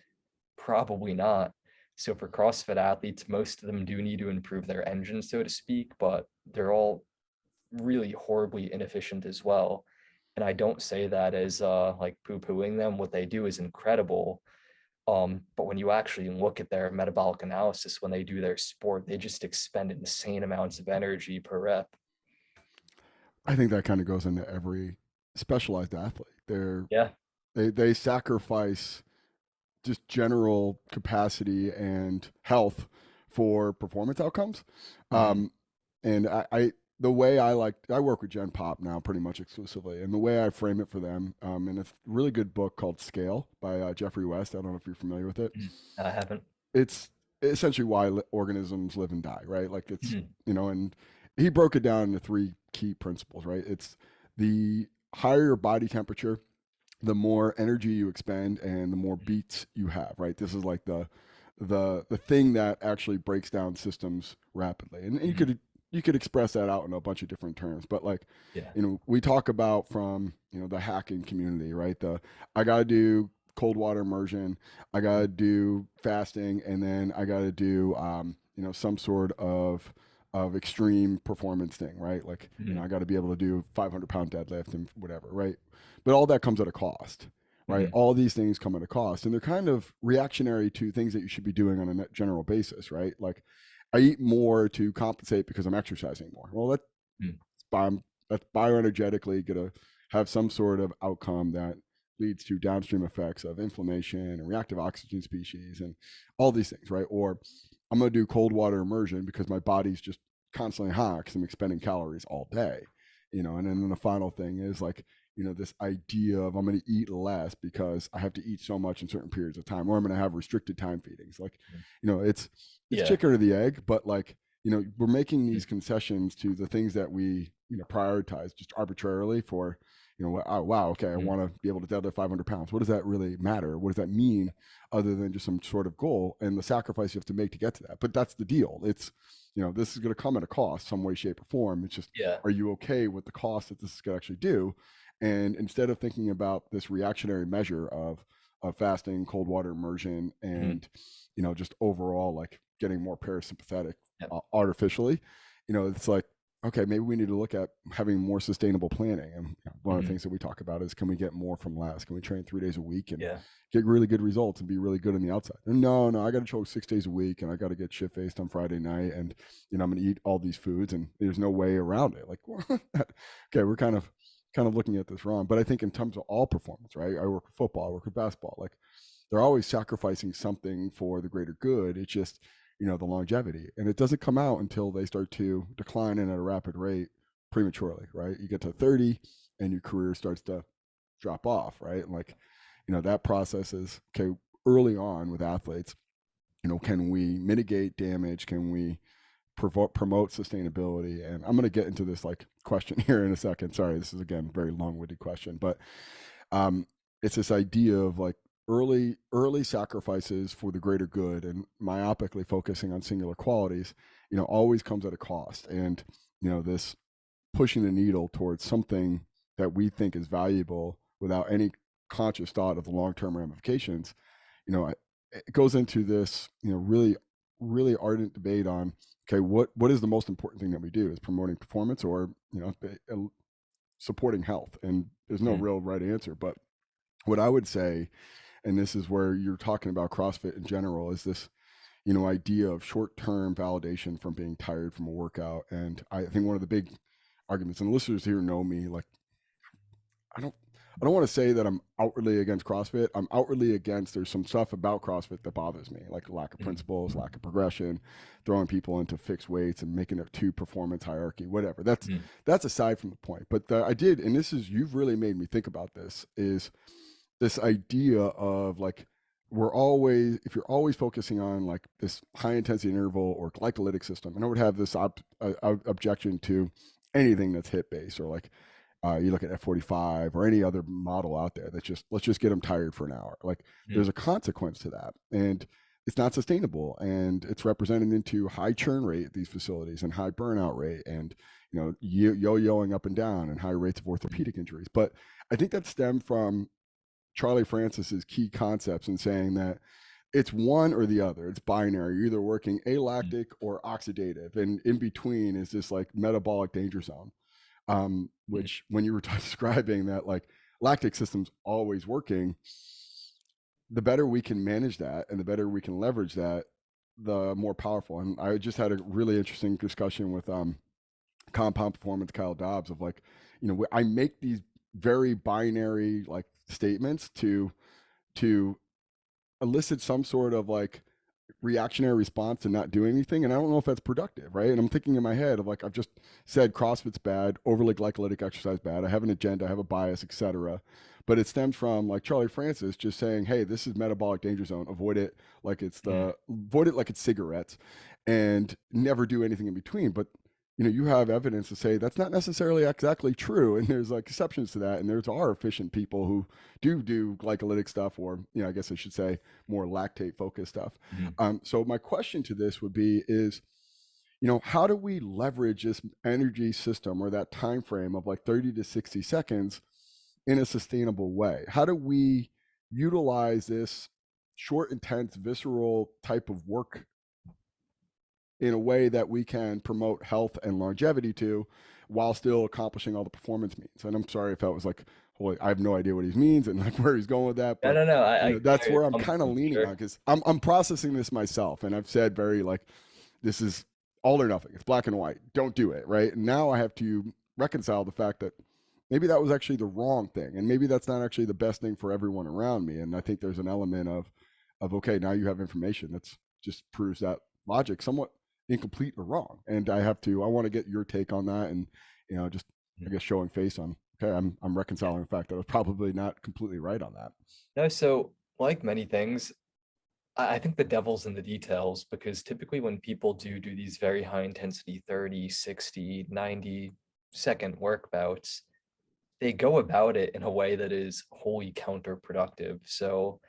Probably not. So for CrossFit athletes, most of them do need to improve their engine, so to speak, but they're all really horribly inefficient as well. And I don't say that as like poo-pooing them. What they do is incredible. But when you actually look at their metabolic analysis when they do their sport, they just expend insane amounts of energy per rep. I think that kind of goes into every specialized athlete. Yeah. They sacrifice just general capacity and health for performance outcomes. Mm-hmm. Um, and the way I work with Gen Pop now pretty much exclusively, and the way I frame it for them, in a really good book called Scale by Jeffrey West. I don't know if you're familiar with it. I haven't. It's essentially why organisms live and die, right? Like it's, Mm-hmm. and he broke it down into three key principles, right? It's the higher your body temperature, the more energy you expend and the more beats you have, right? This is like the thing that actually breaks down systems rapidly. And Mm-hmm. you could express that out in a bunch of different terms. But like, Yeah. we talk about from, the hacking community, right? I gotta do cold water immersion, I gotta do fasting, and then I gotta do some sort of extreme performance thing, right? Like, Mm-hmm. I got to be able to do 500-pound deadlift and whatever, right? But all that comes at a cost, right? Mm-hmm. All these things come at a cost, and they're kind of reactionary to things that you should be doing on a general basis, right? Like, I eat more to compensate because I'm exercising more. Well, that's bioenergetically going to have some sort of outcome that leads to downstream effects of inflammation and reactive oxygen species and all these things, right? Or I'm going to do cold water immersion because my body's just constantly hot because I'm expending calories all day. And then the final thing is like, this idea of I'm going to eat less because I have to eat so much in certain periods of time, or I'm going to have restricted time feedings. Like, Mm. it's Yeah. chicken or the egg, but like, we're making Mm. these concessions to the things that we, prioritize just arbitrarily for, oh, wow, okay, I Mm. want to be able to deadlift 500 pounds. What does that really matter? What does that mean other than just some sort of goal and the sacrifice you have to make to get to that? But that's the deal. It's, this is going to come at a cost, some way, shape, or form. It's just, Yeah. are you okay with the cost that this is going to actually do? And instead of thinking about this reactionary measure of fasting, cold water immersion, Mm. and just overall like getting more parasympathetic Yep. artificially, it's like, okay, maybe we need to look at having more sustainable planning. And one of the Mhm. things that we talk about is, can we get more from less? Can we train 3 days a week and Yeah. get really good results and be really good on the outside? And no, I got to choke 6 days a week, and I got to get shit faced on Friday night, and I'm going to eat all these foods, and there's no way around it. Like, okay, we're kind of looking at this wrong. But I think in terms of all performance, right? I work with football, I work with basketball. Like, they're always sacrificing something for the greater good. It's just, the longevity, and it doesn't come out until they start to decline in at a rapid rate prematurely, right? You get to 30 and your career starts to drop off, right? And like, that process is okay early on with athletes. Can we mitigate damage? Can we promote sustainability? And I'm going to get into this like question here in a second. Sorry, this is again very long-winded question, but um, it's this idea of like early sacrifices for the greater good and myopically focusing on singular qualities, always comes at a cost. And this pushing the needle towards something that we think is valuable without any conscious thought of the long-term ramifications, it goes into this, really ardent debate on, okay, what is the most important thing that we do? Is promoting performance, or supporting health? And there's no Mhm. real right answer. But what I would say, and this is where you're talking about CrossFit in general, is this, idea of short-term validation from being tired from a workout. And I think one of the big arguments, and listeners here know me, like, I don't I don't want to say that I'm outwardly against CrossFit. I'm outwardly against, there's some stuff about CrossFit that bothers me, like lack of Mhm. principles, lack of progression, throwing people into fixed weights and making it too performance hierarchy, whatever. Mhm. That's aside from the point. But I did, and this is, you've really made me think about this, is this idea of like, if you're always focusing on like this high intensity interval or glycolytic system, and I would have this objection to anything that's hit based, or like, you look at F45 or any other model out there that's just, let's just get them tired for an hour. Like, Mhm. there's a consequence to that, and it's not sustainable, and it's represented into high churn rate at these facilities and high burnout rate, and yo-yoing up and down, and high rates of Mhm. orthopedic injuries. But I think that stemmed from Charlie Francis's key concepts in saying that it's one or the other. It's binary. You're either working Mhm. alactic or oxidative, and in between is this like metabolic danger zone. Mhm. Which, when you were describing that, like, lactic system's always working, the better we can manage that and the better we can leverage that, the more powerful. And I just had a really interesting discussion with Compound Performance Kyle Dobbs of like, I make these very binary like statements to elicit some sort of like reactionary response to not doing anything. And I don't know if that's productive, right? And I'm thinking in my head of like, I've just said CrossFit's bad, overly glycolytic exercise bad, I have an agenda, I have a bias, etc. But it stems from like Charlie Francis just saying, hey, this is metabolic danger zone, avoid it like it's Mhm. cigarettes, and never do anything in between. But you have evidence to say that's not necessarily exactly true, and there's like exceptions to that, and there are efficient people who do glycolytic stuff, or I guess I should say more lactate focused stuff. Mhm. So my question to this would be is, how do we leverage this energy system, or that time frame of like 30 to 60 seconds, in a sustainable way? How do we utilize this short, intense, visceral type of work in a way that we can promote health and longevity to, while still accomplishing all the performance means? And I'm sorry if that was like, holy, I have no idea what he means and like where he's going with that, No, but no, no. I get that's where you're where I'm coming kind of from for leaning on, sure. because I'm processing this myself, and I've said very like, this is all or nothing. It's black and white. Don't do it, right? And now I have to reconcile the fact that maybe that was actually the wrong thing, and maybe that's not actually the best thing for everyone around me. And I think there's an element of okay, now you have information that's just proves that logic somewhat incomplete or wrong. And I want to get your take on that, and just I guess, showing face on. Okay, I'm reconciling the fact that I was probably not completely right on that. No, so like many things, I think the devil's in the details because typically when people do these very high intensity 30, 60, 90-second work bouts, they go about it in a way that is wholly counterproductive. So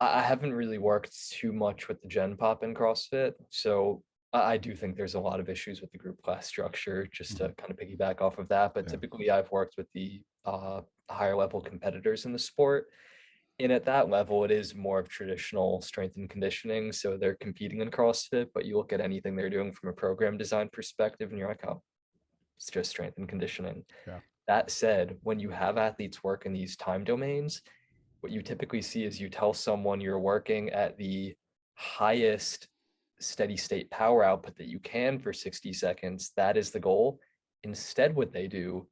I haven't really worked too much with the Gen Pop in CrossFit. So I do think there's a lot of issues with the group class structure, just Mhm. to kind of piggyback off of that. But Yeah. typically I've worked with the higher level competitors in the sport. And at that level, it is more of traditional strength and conditioning. So they're competing in CrossFit, but you look at anything they're doing from a program design perspective, and you're like, oh, it's just strength and conditioning. Yeah. That said, when you have athletes work in these time domains, what you typically see is you tell someone you're working at the highest steady state power output that you can for 60 seconds. That is the goal. Instead, what they do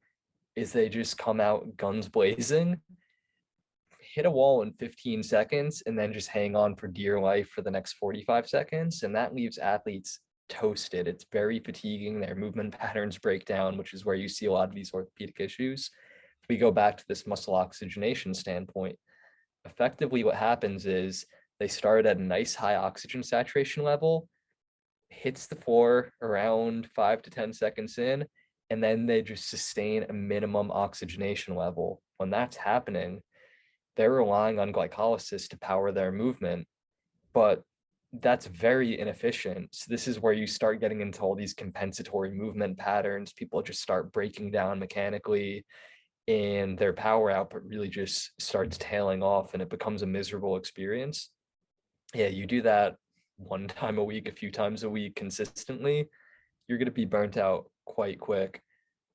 is they just come out guns blazing, hit a wall in 15 seconds, and then just hang on for dear life for the next 45 seconds. And that leaves athletes toasted. It's very fatiguing. Their movement patterns break down, which is where you see a lot of these orthopedic issues. If we go back to this muscle oxygenation standpoint, effectively what happens is they start at a nice high oxygen saturation level, hits the floor around 5 to 10 seconds in, and then they just sustain a minimum oxygenation level. When that's happening, they're relying on glycolysis to power their movement, but that's very inefficient. So this is where you start getting into all these compensatory movement patterns. People just start breaking down mechanically, and their power output really just starts tailing off, and it becomes a miserable experience. Yeah, you do that one time a week, a few times a week consistently, you're going to be burnt out quite quick.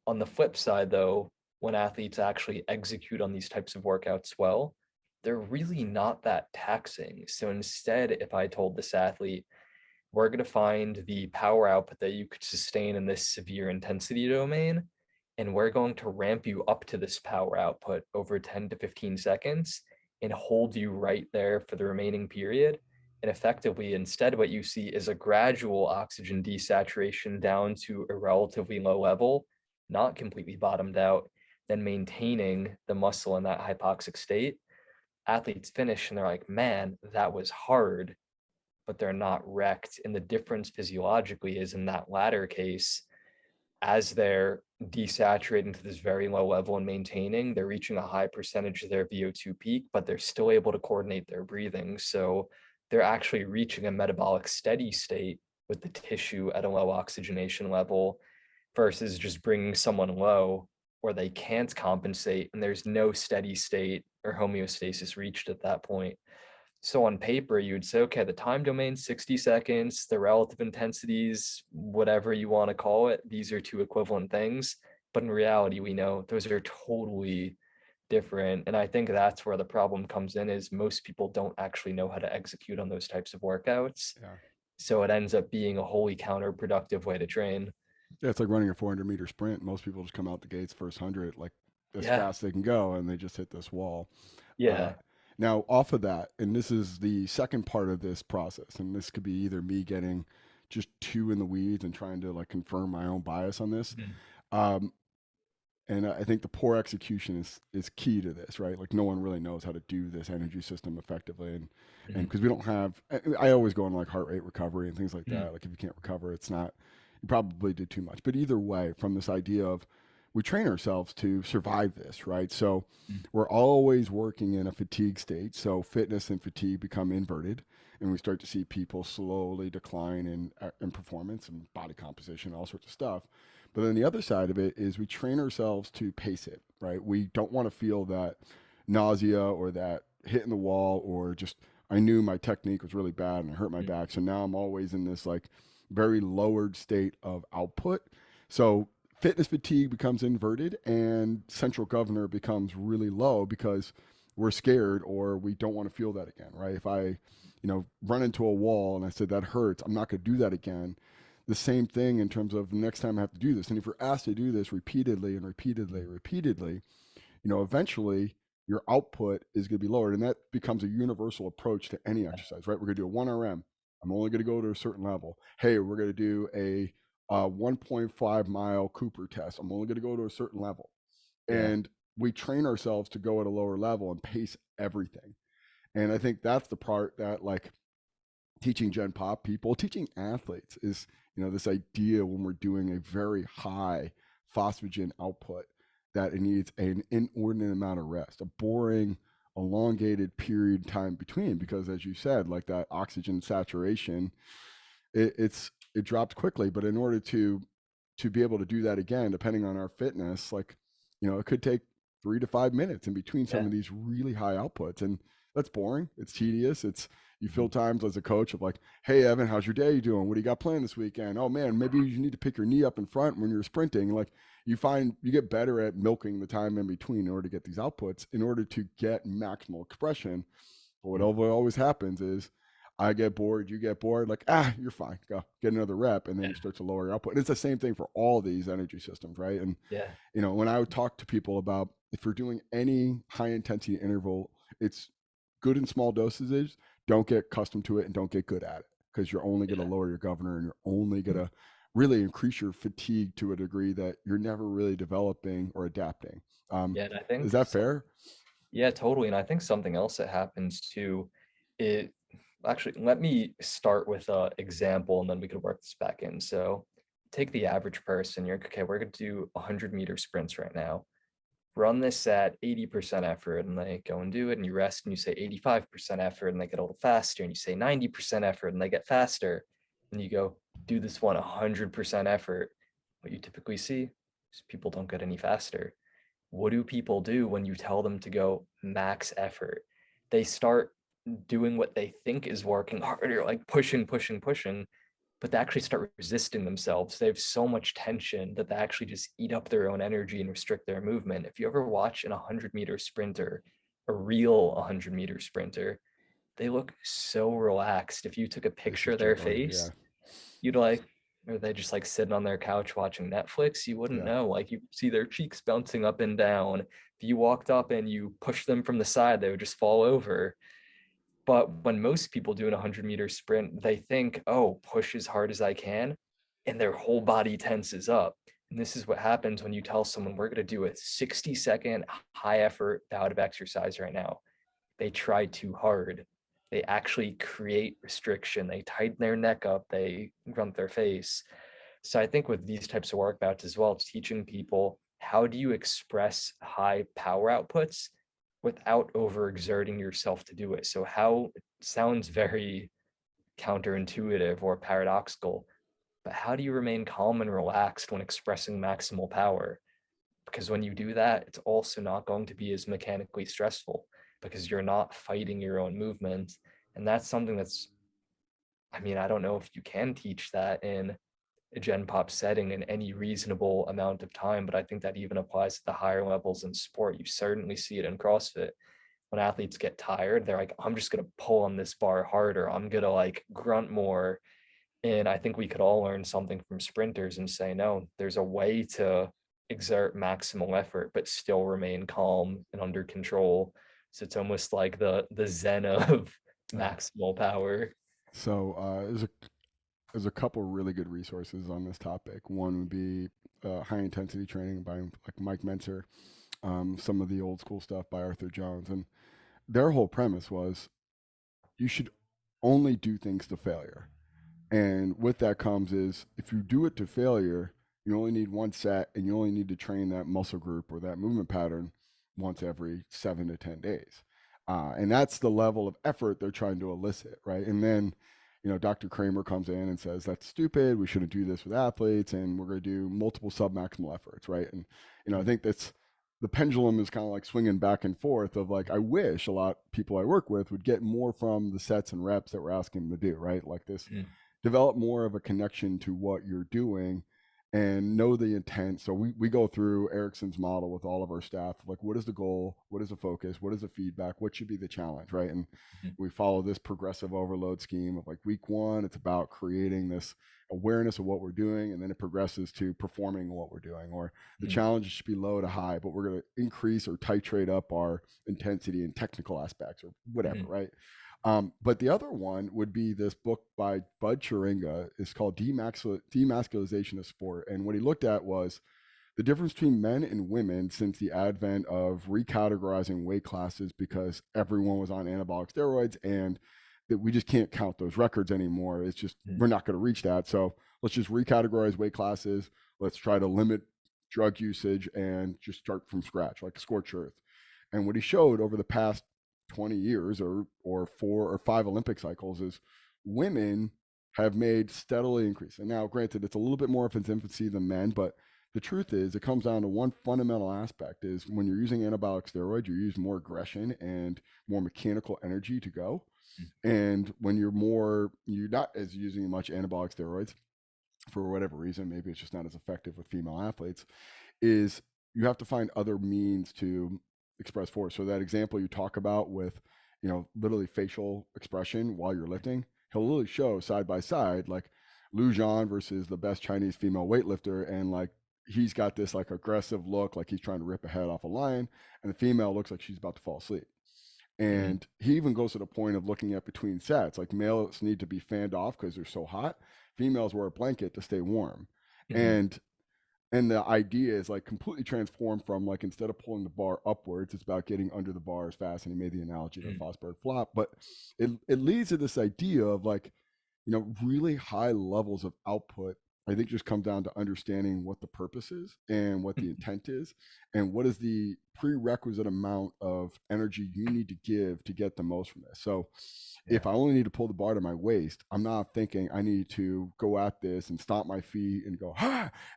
On the flip side, though, when athletes actually execute on these types of workouts well, they're really not that taxing. So instead, if I told this athlete, we're going to find the power output that you could sustain in this severe intensity domain, and we're going to ramp you up to this power output over 10 to 15 seconds and hold you right there for the remaining period. And effectively, instead, what you see is a gradual oxygen desaturation down to a relatively low level, not completely bottomed out, then maintaining the muscle in that hypoxic state. Athletes finish and they're like, man, that was hard, but they're not wrecked. And the difference physiologically is in that latter case, as they're desaturating to this very low level and maintaining, they're reaching a high percentage of their VO2 peak, but they're still able to coordinate their breathing. So they're actually reaching a metabolic steady state with the tissue at a low oxygenation level versus just bringing someone low where they can't compensate and there's no steady state or homeostasis reached at that point. So on paper, you would say, okay, the time domain, 60 seconds, the relative intensities, whatever you want to call it, these are two equivalent things. But in reality, we know those are totally different. And I think that's where the problem comes in is most people don't actually know how to execute on those types of workouts. Yeah. So it ends up being a wholly counterproductive way to train. Yeah, it's like running a 400-meter sprint. Most people just come out the gates first 100 like as Yeah. fast as they can go, and they just hit this wall. Uh, Yeah. Now, off of that, and this is the second part of this process, and this could be either me getting just too in the weeds and trying to like confirm my own bias on this. Mhm. Um, and I think the poor execution is key to this, right? Like no one really knows how to do this energy system effectively, and Mhm. because we don't have, I always go on like heart rate recovery and things like Mhm. that. Like if you can't recover, it's not, you probably did too much. But either way, from this idea of we train ourselves to survive this, right? So Mhm. we're always working in a fatigue state. So fitness and fatigue become inverted, and we start to see people slowly decline in performance and body composition, all sorts of stuff. But then the other side of it is we train ourselves to pace it, right? We don't want to feel that nausea or that hitting the wall or just I knew my technique was really bad and it hurt my Mhm. back. So now I'm always in this like very lowered state of output. So fitness fatigue becomes inverted and central governor becomes really low because we're scared or we don't want to feel that again, right? If I, run into a wall and I said that hurts, I'm not going to do that again. The same thing in terms of next time I have to do this. And if you're asked to do this repeatedly and repeatedly and repeatedly, eventually your output is going to be lowered. And that becomes a universal approach to any exercise, right? We're going to do a 1RM. I'm only going to go to a certain level. Hey, we're going to do a a 1.5 mile Cooper test. I'm only going to go to a certain level. Yeah. And we train ourselves to go at a lower level and pace everything. And I think that's the part that, like, teaching Gen Pop people, teaching athletes is, this idea when we're doing a very high phosphagen output that it needs an inordinate amount of rest, a boring, elongated period of time between, because as you said, like that oxygen saturation, it drops quickly. But in order to be able to do that again, depending on our fitness, like, it could take 3 to 5 minutes in between some Yeah. of these really high outputs. And that's boring. It's tedious. You feel Mhm. times as a coach of like, hey, Evan, how's your day doing? What do you got planned this weekend? Oh man, maybe you need to pick your knee up in front when you're sprinting. Like, you find you get better at milking the time in between in order to get these outputs, in order to get maximal expression. But what Mhm. always happens is I get bored, you get bored, like, you're fine, go get another rep. And then Yeah. you start to lower your output. And it's the same thing for all these energy systems, right? And, Yeah. when I would talk to people about, if you're doing any high intensity interval, it's good in small dosages. Don't get accustomed to it and don't get good at it, because you're only going to Yeah. lower your governor, and you're only going to really increase your fatigue to a degree that you're never really developing or adapting. Yeah. And I Is think that fair? yeah, totally. And I think something else that happens too, it actually, let me start with a example and then we could work this back in. So take the average person. You're okay, we're gonna do 100-meter sprints right now. Run this at 80% effort, and they go and do it, and you rest and you say 85% effort, and they get a little faster, and you say 90% effort and they get faster. And you go, do this one 100% effort. What you typically see is people don't get any faster. What do people do when you tell them to go max effort? They start doing what they think is working harder, like pushing, pushing, pushing, but they actually start resisting themselves. They have so much tension that they actually just eat up their own energy and restrict their movement. If you ever watch an 100-meter sprinter, a real 100-meter sprinter, they look so relaxed. If you took a This picture is of their juggling. Yeah. face, you'd like, are they just like sitting on their couch watching Netflix? You wouldn't Yeah. know. Like you see their cheeks bouncing up and down. If you walked up and you pushed them from the side, they would just fall over. But when most people do an 100-meter sprint, they think, oh, push as hard as I can, and their whole body tenses up. And this is what happens when you tell someone, we're going to do a 60-second high effort bout of exercise right now. They try too hard. They actually create restriction. They tighten their neck up. They grunt their face. So I think with these types of workouts as well, teaching people how do you express high power outputs without overexerting yourself to do it. So how it sounds very counterintuitive or paradoxical, but how do you remain calm and relaxed when expressing maximal power? Because when you do that, it's also not going to be as mechanically stressful because you're not fighting your own movement. And that's something that's, I mean, I don't know if you can teach that in a Gen Pop setting in any reasonable amount of time, but I think that even applies to the higher levels in sport. You certainly see it in CrossFit. When athletes get tired, they're like, I'm just going to pull on this bar harder. I'm going to like grunt more. And I think we could all learn something from sprinters and say, no, there's a way to exert maximal effort, but still remain calm and under control. So it's almost like the Zen of Yeah. maximal power. So there's a couple really good resources on this topic. One would be high intensity training by like Mike Mentzer, some of the old school stuff by Arthur Jones, and their whole premise was you should only do things to failure. And with that comes is, if you do it to failure, you only need one set, and you only need to train that muscle group or that movement pattern once every 7 to 10 days. And that's the level of effort they're trying to elicit, right? And then, Dr. Kramer comes in and says, that's stupid. We shouldn't do this with athletes, and we're going to do multiple submaximal efforts, right? And, I think that's the pendulum is kind of like swinging back and forth of like, I wish a lot of people I work with would get more from the sets and reps that we're asking them to do, right? Like this, Mhm. develop more of a connection to what you're doing and know the intent. So we go through Erickson's model with all of our staff, like, what is the goal? What is the focus? What is the feedback? What should be the challenge, right? And Mhm. we follow this progressive overload scheme of like, week one, it's about creating this awareness of what we're doing, and then it progresses to performing what we're doing. Or the Mhm. challenge should be low to high, but we're going to increase or titrate up our intensity and technical aspects or whatever, Mhm. right? But the other one would be this book by Bud Chiringa. It's called Demasculization of Sport. And what he looked at was the difference between men and women since the advent of recategorizing weight classes because everyone was on anabolic steroids and that we just can't count those records anymore. It's just, we're not going to reach that. So let's just recategorize weight classes. Let's try to limit drug usage and just start from scratch, like a scorched earth. And what he showed over the past 20 years or 4 or 5 Olympic cycles is women have made steadily increase. And now, granted, it's a little bit more of its infancy than men, but the truth is it comes down to one fundamental aspect is when you're using anabolic steroids, you use more aggression and more mechanical energy to go. And when you're not as using much anabolic steroids for whatever reason, maybe it's just not as effective with female athletes, is you have to find other means to express force. So that example you talk about with, literally facial expression while you're lifting, he'll literally show side by side, like Lu Zhan versus the best Chinese female weightlifter. And like, he's got this like aggressive look, like he's trying to rip a head off a lion. And the female looks like she's about to fall asleep. Mm-hmm. And he even goes to the point of looking at between sets, like males need to be fanned off because they're so hot. Females wear a blanket to stay warm. Mm-hmm. And and the idea is like completely transformed from like instead of pulling the bar upwards, it's about getting under the bar as fast. And he made the analogy to the Fosberg flop, but it leads to this idea of like, really high levels of output. I think just come down to understanding what the purpose is and what the intent is and what is the prerequisite amount of energy you need to give to get the most from this. So if Yeah. I only need to pull the bar to my waist, I'm not thinking I need to go at this and stomp my feet and go,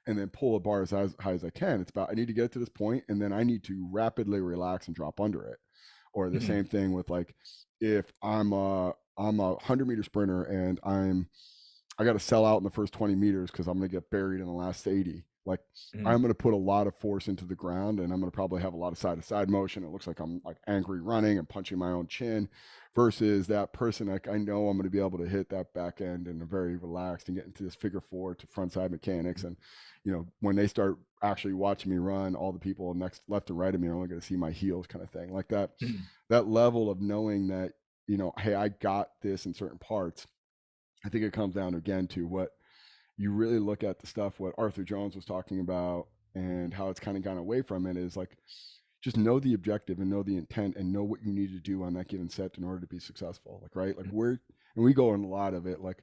and then pull the bar as high as I can. It's about, I need to get to this point and then I need to rapidly relax and drop under it. Or the Mm-hmm. same thing with like, if I'm a 100-meter sprinter and I got to sell out in the first 20 meters because I'm going to get buried in the last 80. Like Mm-hmm. I'm going to put a lot of force into the ground and I'm going to probably have a lot of side to side motion. It looks like I'm like angry running and punching my own chin versus that person. Like I know I'm going to be able to hit that back end and very relaxed and get into this figure 4 to front side mechanics. And, when they start actually watching me run, all the people next left and right of me are only going to see my heels kind of thing like that. Mm-hmm. That level of knowing that, hey, I got this in certain parts. I think it comes down again to what you really look at the stuff what Arthur Jones was talking about and how it's kind of gone away from it is like just know the objective and know the intent and know what you need to do on that given set in order to be successful. Like right, like where and we go in a lot of it like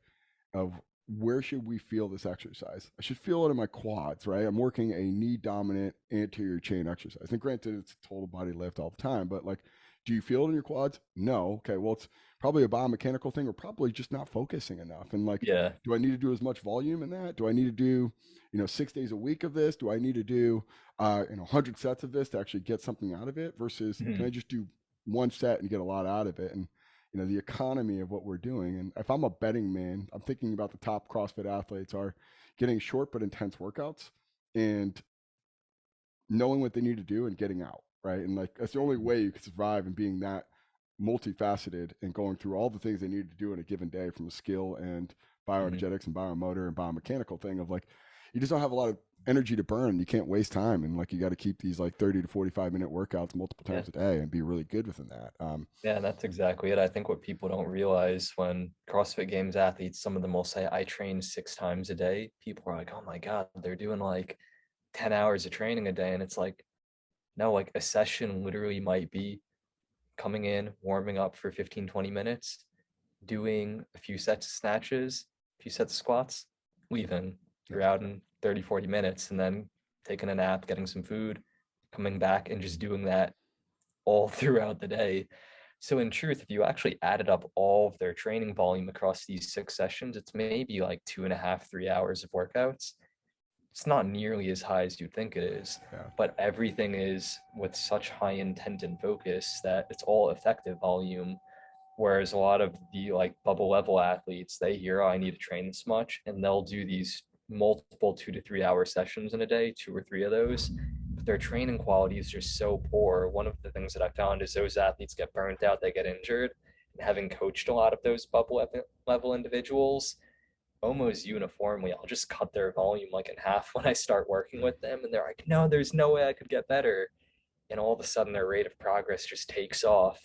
of where should we feel this exercise? I should feel it in my quads, right? I'm working a knee dominant anterior chain exercise. And granted, it's a total body lift all the time, but like, do you feel it in your quads? No. Okay. Well, it's probably a biomechanical thing or probably just not focusing enough. And like, Yeah. do I need to do as much volume in that? Do I need to do, 6 days a week of this? Do I need to do, 100 sets of this to actually get something out of it versus can Mm-hmm. I just do one set and get a lot out of it? And the economy of what we're doing. And if I'm a betting man, I'm thinking about the top CrossFit athletes are getting short but intense workouts and knowing what they need to do and getting out, right? And like that's the only way you can survive and being that multifaceted and going through all the things they need to do in a given day from a skill and Mm-hmm. bioenergetics and biomotor and biomechanical thing of like you just don't have a lot of energy to burn. You can't waste time and like you got to keep these like 30 to 45-minute workouts multiple Yeah. times a day and be really good within that. Yeah, that's exactly it. I think what people don't realize when CrossFit Games athletes, some of them will say, I train 6 times a day. People are like, oh my God, they're doing like 10 hours of training a day. And it's like, no, like a session literally might be coming in, warming up for 15, 20 minutes, doing a few sets of snatches, a few sets of squats, leaving. Yeah. You're out in 30, 40 minutes, and then taking a nap, getting some food, coming back and just doing that all throughout the day. So in truth, if you actually added up all of their training volume across these 6 sessions, it's maybe like 2.5, 3 hours of workouts. It's not nearly as high as you'd think it is, Yeah. but everything is with such high intent and focus that it's all effective volume. Whereas a lot of the like bubble level athletes, they hear, oh, I need to train this much, and they'll do these multiple 2 to 3 hour sessions in a day, 2 or 3 of those. But their training quality is just so poor. One of the things that I found is those athletes get burnt out, they get injured. And having coached a lot of those bubble level individuals, almost uniformly, I'll just cut their volume like in half when I start working with them. And they're like, no, there's no way I could get better. And all of a sudden, their rate of progress just takes off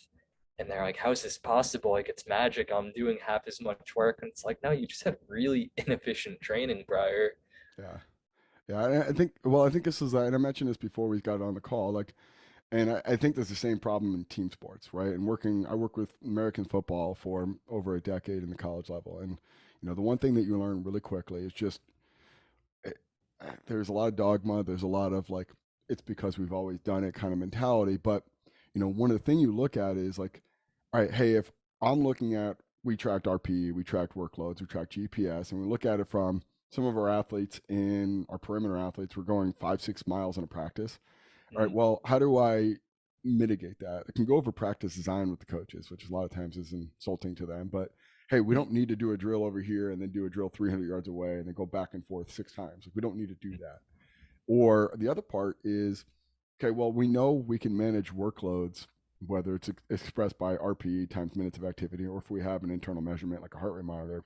And they're like, how is this possible? Like, it's magic. I'm doing half as much work. And it's like, no, you just had really inefficient training prior. Yeah. Yeah. I think this is, and I mentioned this before we got on the call, like, and I think there's the same problem in team sports, right? And I work with American football for over a decade in the college level. And, the one thing that you learn really quickly is just it, there's a lot of dogma. There's a lot of like, it's because we've always done it kind of mentality. But, one of the things you look at is like, all right, hey, if I'm looking at, we tracked RP, we tracked workloads, we tracked GPS, and we look at it from some of our athletes in our perimeter athletes, we're going 5, 6 miles in a practice. All right, Mm, well, how do I mitigate that? I can go over practice design with the coaches, which a lot of times is insulting to them. But hey, we mm, don't need to do a drill over here and then do a drill 300 yards away and then go back and forth 6 times. Like, we don't need to do mm, that. Or the other part is, okay, well, we know we can manage workloads, whether it's expressed by RPE times minutes of activity, or if we have an internal measurement like a heart rate monitor,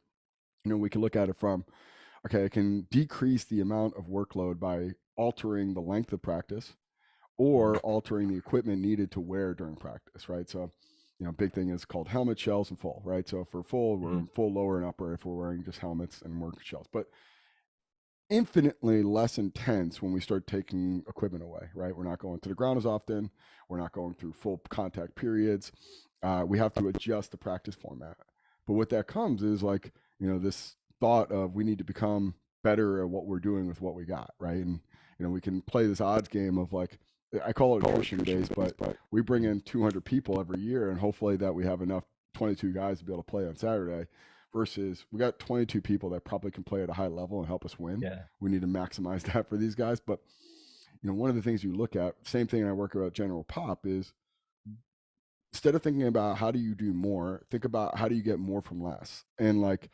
we can look at it from, okay, I can decrease the amount of workload by altering the length of practice or mm, altering the equipment needed to wear during practice, right? So, big thing is called helmet, shells, and full, right? So for full, we're mm, full lower and upper if we're wearing just helmets and work shells. But infinitely less intense when we start taking equipment away, right? We're not going to the ground as often. We're not going through full contact periods. We have to adjust the practice format. But what that comes is like, this thought of we need to become better at what we're doing with what we got, right? And, we can play this odds game of like, I call it attrition based, but we bring mm. in 200 people every year, and hopefully that we have enough 22 guys to be able to play on Saturday versus we got 22 people that probably can play at a high level and help us win. Yeah. We need to maximize that for these guys. But, one of the things you look at, same thing I work about general pop is instead of thinking about how do you do more, think about how do you get more from less. And like,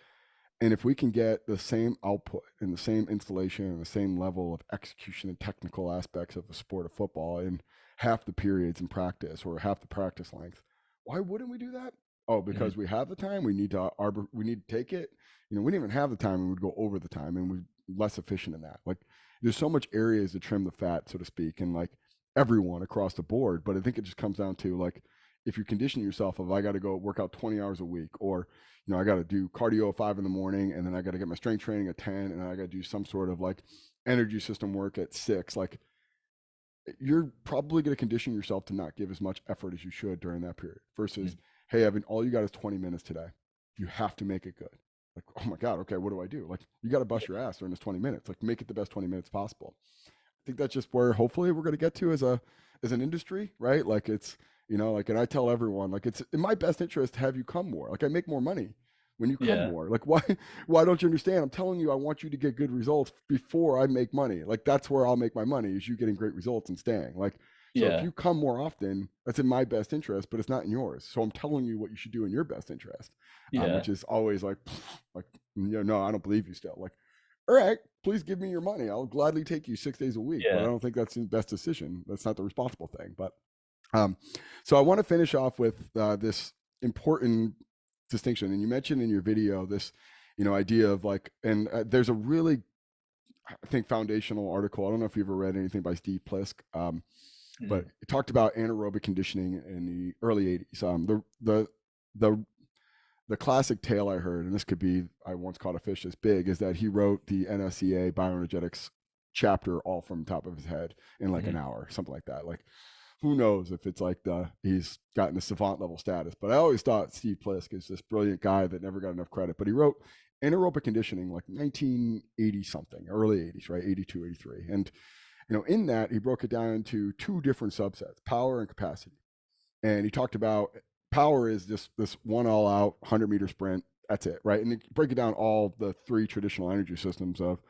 and if we can get the same output and the same installation and the same level of execution and technical aspects of the sport of football in half the periods in practice or half the practice length, why wouldn't we do that? Oh, Mm, because we have the time. We need to we need to take it. We didn't even have the time, and we'd go over the time, and we're less efficient in that. Like, there's so much areas to trim the fat, so to speak, and like everyone across the board. But I think it just comes down to like, if you condition yourself of I got to go work out 20 hours a week, or I got to do cardio at 5 in the morning, and then I got to get my strength training at 10, and I got to do some sort of like energy system work at 6. Like, you're probably going to condition yourself to not give as much effort as you should during that period versus, mm. hey, Evan, all you got is 20 minutes today. You have to make it good. Like, oh my God, okay, what do I do? Like, you got to bust your ass during this 20 minutes. Like, make it the best 20 minutes possible. I think that's just where hopefully we're going to get to as an industry, right? Like, it's, like, and I tell everyone, like, it's in my best interest to have you come more. Like, I make more money when you come Yeah. more. Like, why don't you understand? I'm telling you, I want you to get good results before I make money. Like, that's where I'll make my money is you getting great results and staying. Like, so if Yeah. you come more often, that's in my best interest, but it's not in yours. So I'm telling you what you should do in your best interest, Yeah. which is always like, like, no, I don't believe you still. Like, all right, please give me your money. I'll gladly take you 6 days a week, but I Yeah. don't think that's the best decision. That's not the responsible thing. But um, so I want to finish off with this important distinction. And you mentioned in your video this, idea of like, and there's a really, I think, foundational article. I don't know if you've ever read anything by Steve Plisk, but Mm, it talked about anaerobic conditioning in the early 80s. The the classic tale I heard, and this could be I once caught a fish this big, is that he wrote the NSCA bioenergetics chapter all from the top of his head in like an mm, hour, something like that. Like, who knows if it's like he's gotten the savant level status. But I always thought Steve Plisk is this brilliant guy that never got enough credit. But he wrote anaerobic conditioning like 1980 something, early 80s, right? 82, 83. And in that he broke it down into two different subsets, power and capacity. And he talked about power is just this one all out 100-meter sprint. That's it, right? And break it down all the three traditional energy systems of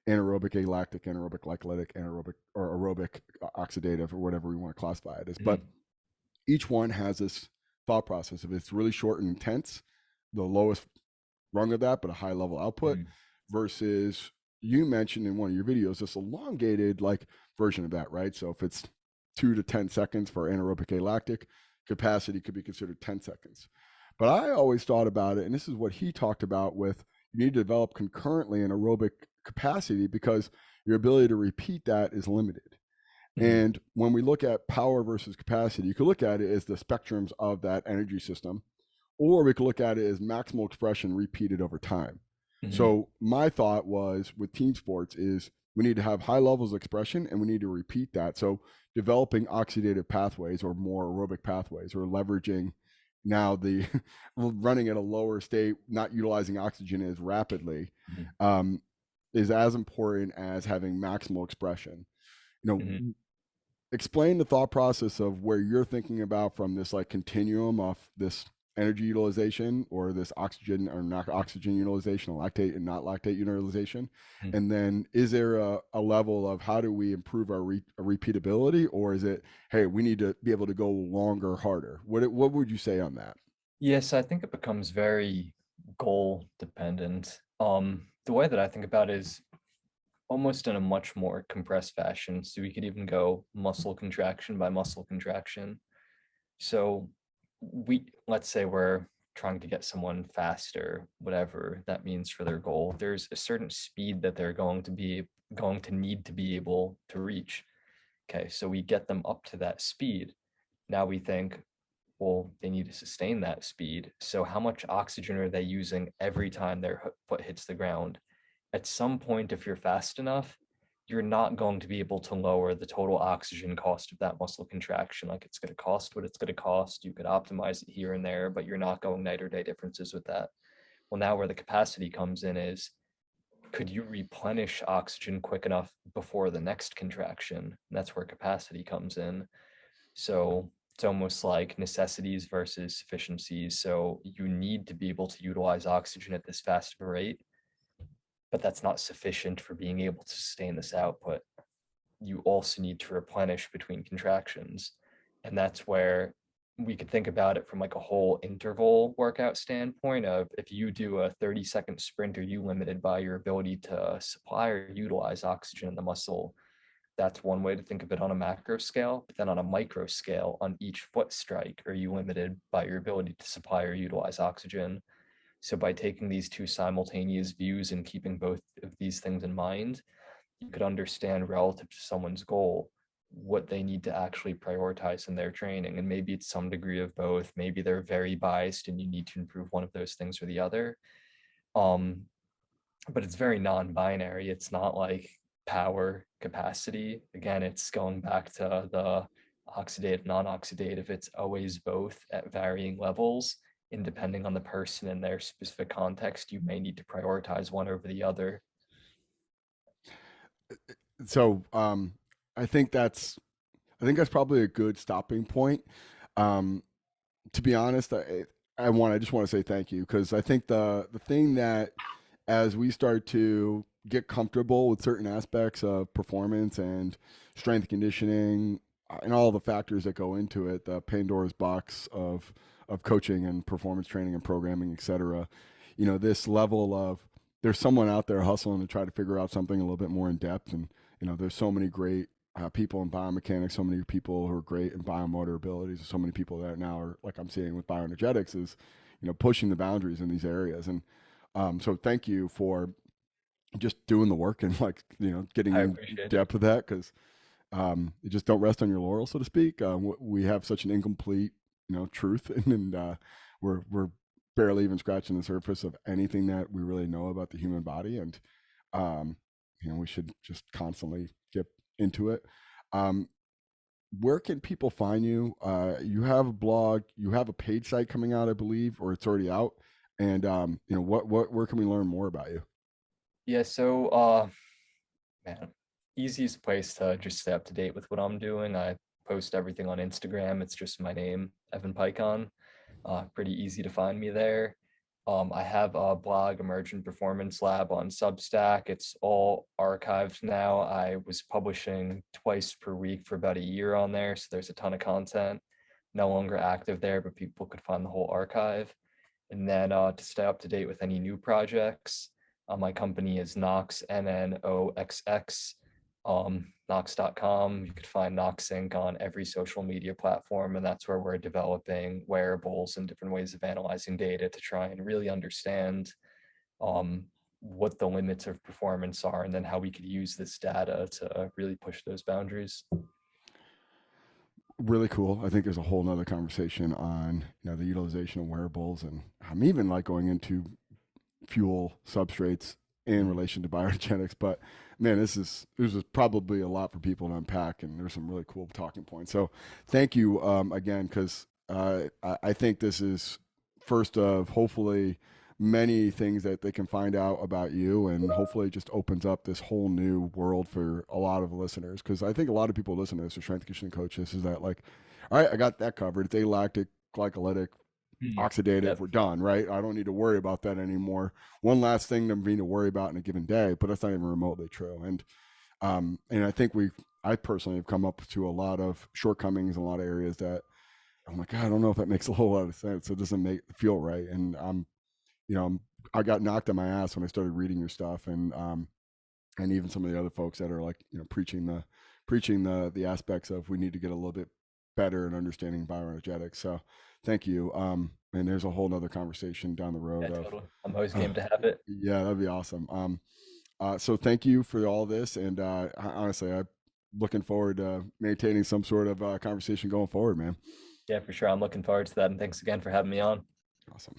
anaerobic alactic, anaerobic glycolytic, anaerobic or aerobic oxidative, or whatever we want to classify it as. But mm, each one has this thought process of it's really short and intense, the lowest rung of that, but a high level output, mm, versus you mentioned in one of your videos this elongated like version of that, right? So if it's 2 to 10 seconds for anaerobic alactic, capacity could be considered 10 seconds. But I always thought about it, and this is what he talked about with you need to develop concurrently an aerobic capacity because your ability to repeat that is limited. Mhm. And when we look at power versus capacity, you could look at it as the spectrums of that energy system, or we could look at it as maximal expression repeated over time. Mhm. So my thought was with team sports is we need to have high levels of expression and we need to repeat that. So developing oxidative pathways or more aerobic pathways or leveraging now the running at a lower state, not utilizing oxygen as rapidly, Mhm. um, is as important as having maximal expression. You Mhm. know, explain the thought process of where you're thinking about from this like continuum of this energy utilization or this oxygen or not oxygen utilization, lactate and not lactate utilization. Mhm. And then is there a level of how do we improve our repeatability, or is it, hey, we need to be able to go longer, harder? What would you say on that? Yes, I think it becomes very goal dependent. The way that I think about it is almost in a much more compressed fashion. So we could even go muscle contraction by muscle contraction. So let's say we're trying to get someone faster, whatever that means for their goal. There's a certain speed that they're going to need to be able to reach. Okay, so we get them up to that speed. Now we think, well, they need to sustain that speed. So how much oxygen are they using every time their foot hits the ground? At some point, if you're fast enough, you're not going to be able to lower the total oxygen cost of that muscle contraction. Like it's going to cost what it's going to cost. You could optimize it here and there, but you're not going night or day differences with that. Well, now where the capacity comes in is, could you replenish oxygen quick enough before the next contraction? And that's where capacity comes in. So it's almost like necessities versus sufficiencies. So you need to be able to utilize oxygen at this fast of a rate, but that's not sufficient for being able to sustain this output. You also need to replenish between contractions. And that's where we could think about it from like a whole interval workout standpoint of, if you do a 30-second sprint, are you limited by your ability to supply or utilize oxygen in the muscle? That's one way to think of it on a macro scale. But then on a micro scale, on each foot strike, are you limited by your ability to supply or utilize oxygen? So by taking these two simultaneous views and keeping both of these things in mind, you could understand relative to someone's goal what they need to actually prioritize in their training. And maybe it's some degree of both. Maybe they're very biased and you need to improve one of those things or the other. Um, but it's very non-binary. It's not like power capacity. Again, it's going back to the oxidative, non-oxidative. It's always both at varying levels. And depending on the person and their specific context, you may need to prioritize one over the other. So I think that's I think that's probably a good stopping point. Um, to be honest, I just want to say thank you, because I think the thing that as we start to get comfortable with certain aspects of performance and strength conditioning and all the factors that go into it, the Pandora's box of coaching and performance training and programming, et cetera. You know, this level of there's someone out there hustling to try to figure out something a little bit more in depth, and there's so many great people in biomechanics, so many people who are great in biomotor abilities, so many people that now are, like I'm seeing with bioenergetics, is pushing the boundaries in these areas. And so thank you for just doing the work and like getting I in appreciate it. depth with that, because you just don't rest on your laurels, so to speak. We have such an incomplete truth, and we're barely even scratching the surface of anything that we really know about the human body, and um, we should just constantly get into it. Um, where can people find you? You have a blog, you have a paid site coming out, I believe, or it's already out. And what where can we learn more about you? Yeah, so man, easiest place to just stay up to date with what I'm doing. I post everything on Instagram. It's just my name, Evan Peikon. Pretty easy to find me there. I have a blog, Emergent Performance Lab, on Substack. It's all archived now. I was publishing twice per week for about a year on there, so there's a ton of content. No longer active there, but people could find the whole archive. And then to stay up to date with any new projects, my company is Nox, Knoxx, Nox.com. You could find Nox Inc. on every social media platform, and that's where we're developing wearables and different ways of analyzing data to try and really understand um, what the limits of performance are, and then how we could use this data to really push those boundaries. Really cool. I think there's a whole nother conversation on, the utilization of wearables, and I'm even like going into fuel substrates in Mm. relation to biogenetics. But man, this is probably a lot for people to unpack, and there's some really cool talking points. So thank you again, because I think this is first of hopefully many things that they can find out about you, and hopefully it just opens up this whole new world for a lot of listeners, because I think a lot of people listen to this, or strength conditioning coaches, is that like, all right, I got that covered. It's alactic, glycolytic, Mm. oxidative, Yep. we're done, right? I don't need to worry about that anymore. One last thing to need to worry about in a given day, but that's not even remotely true. And I think I personally have come up to a lot of shortcomings in a lot of areas that I'm like, I don't know if that makes a whole lot of sense. It doesn't feel right. And I got knocked on my ass when I started reading your stuff, and even some of the other folks that are like, preaching the aspects of we need to get a little bit better in understanding bioenergetics. So thank you. And there's a whole nother conversation down the Yeah, road of, totally. I'm always uh, game to have it. yeah, that'd be awesome. So thank you for all this. And honestly, I'm looking forward to maintaining some sort of conversation going forward, man. Yeah, for sure. I'm looking forward to that. And thanks again for having me on. Awesome.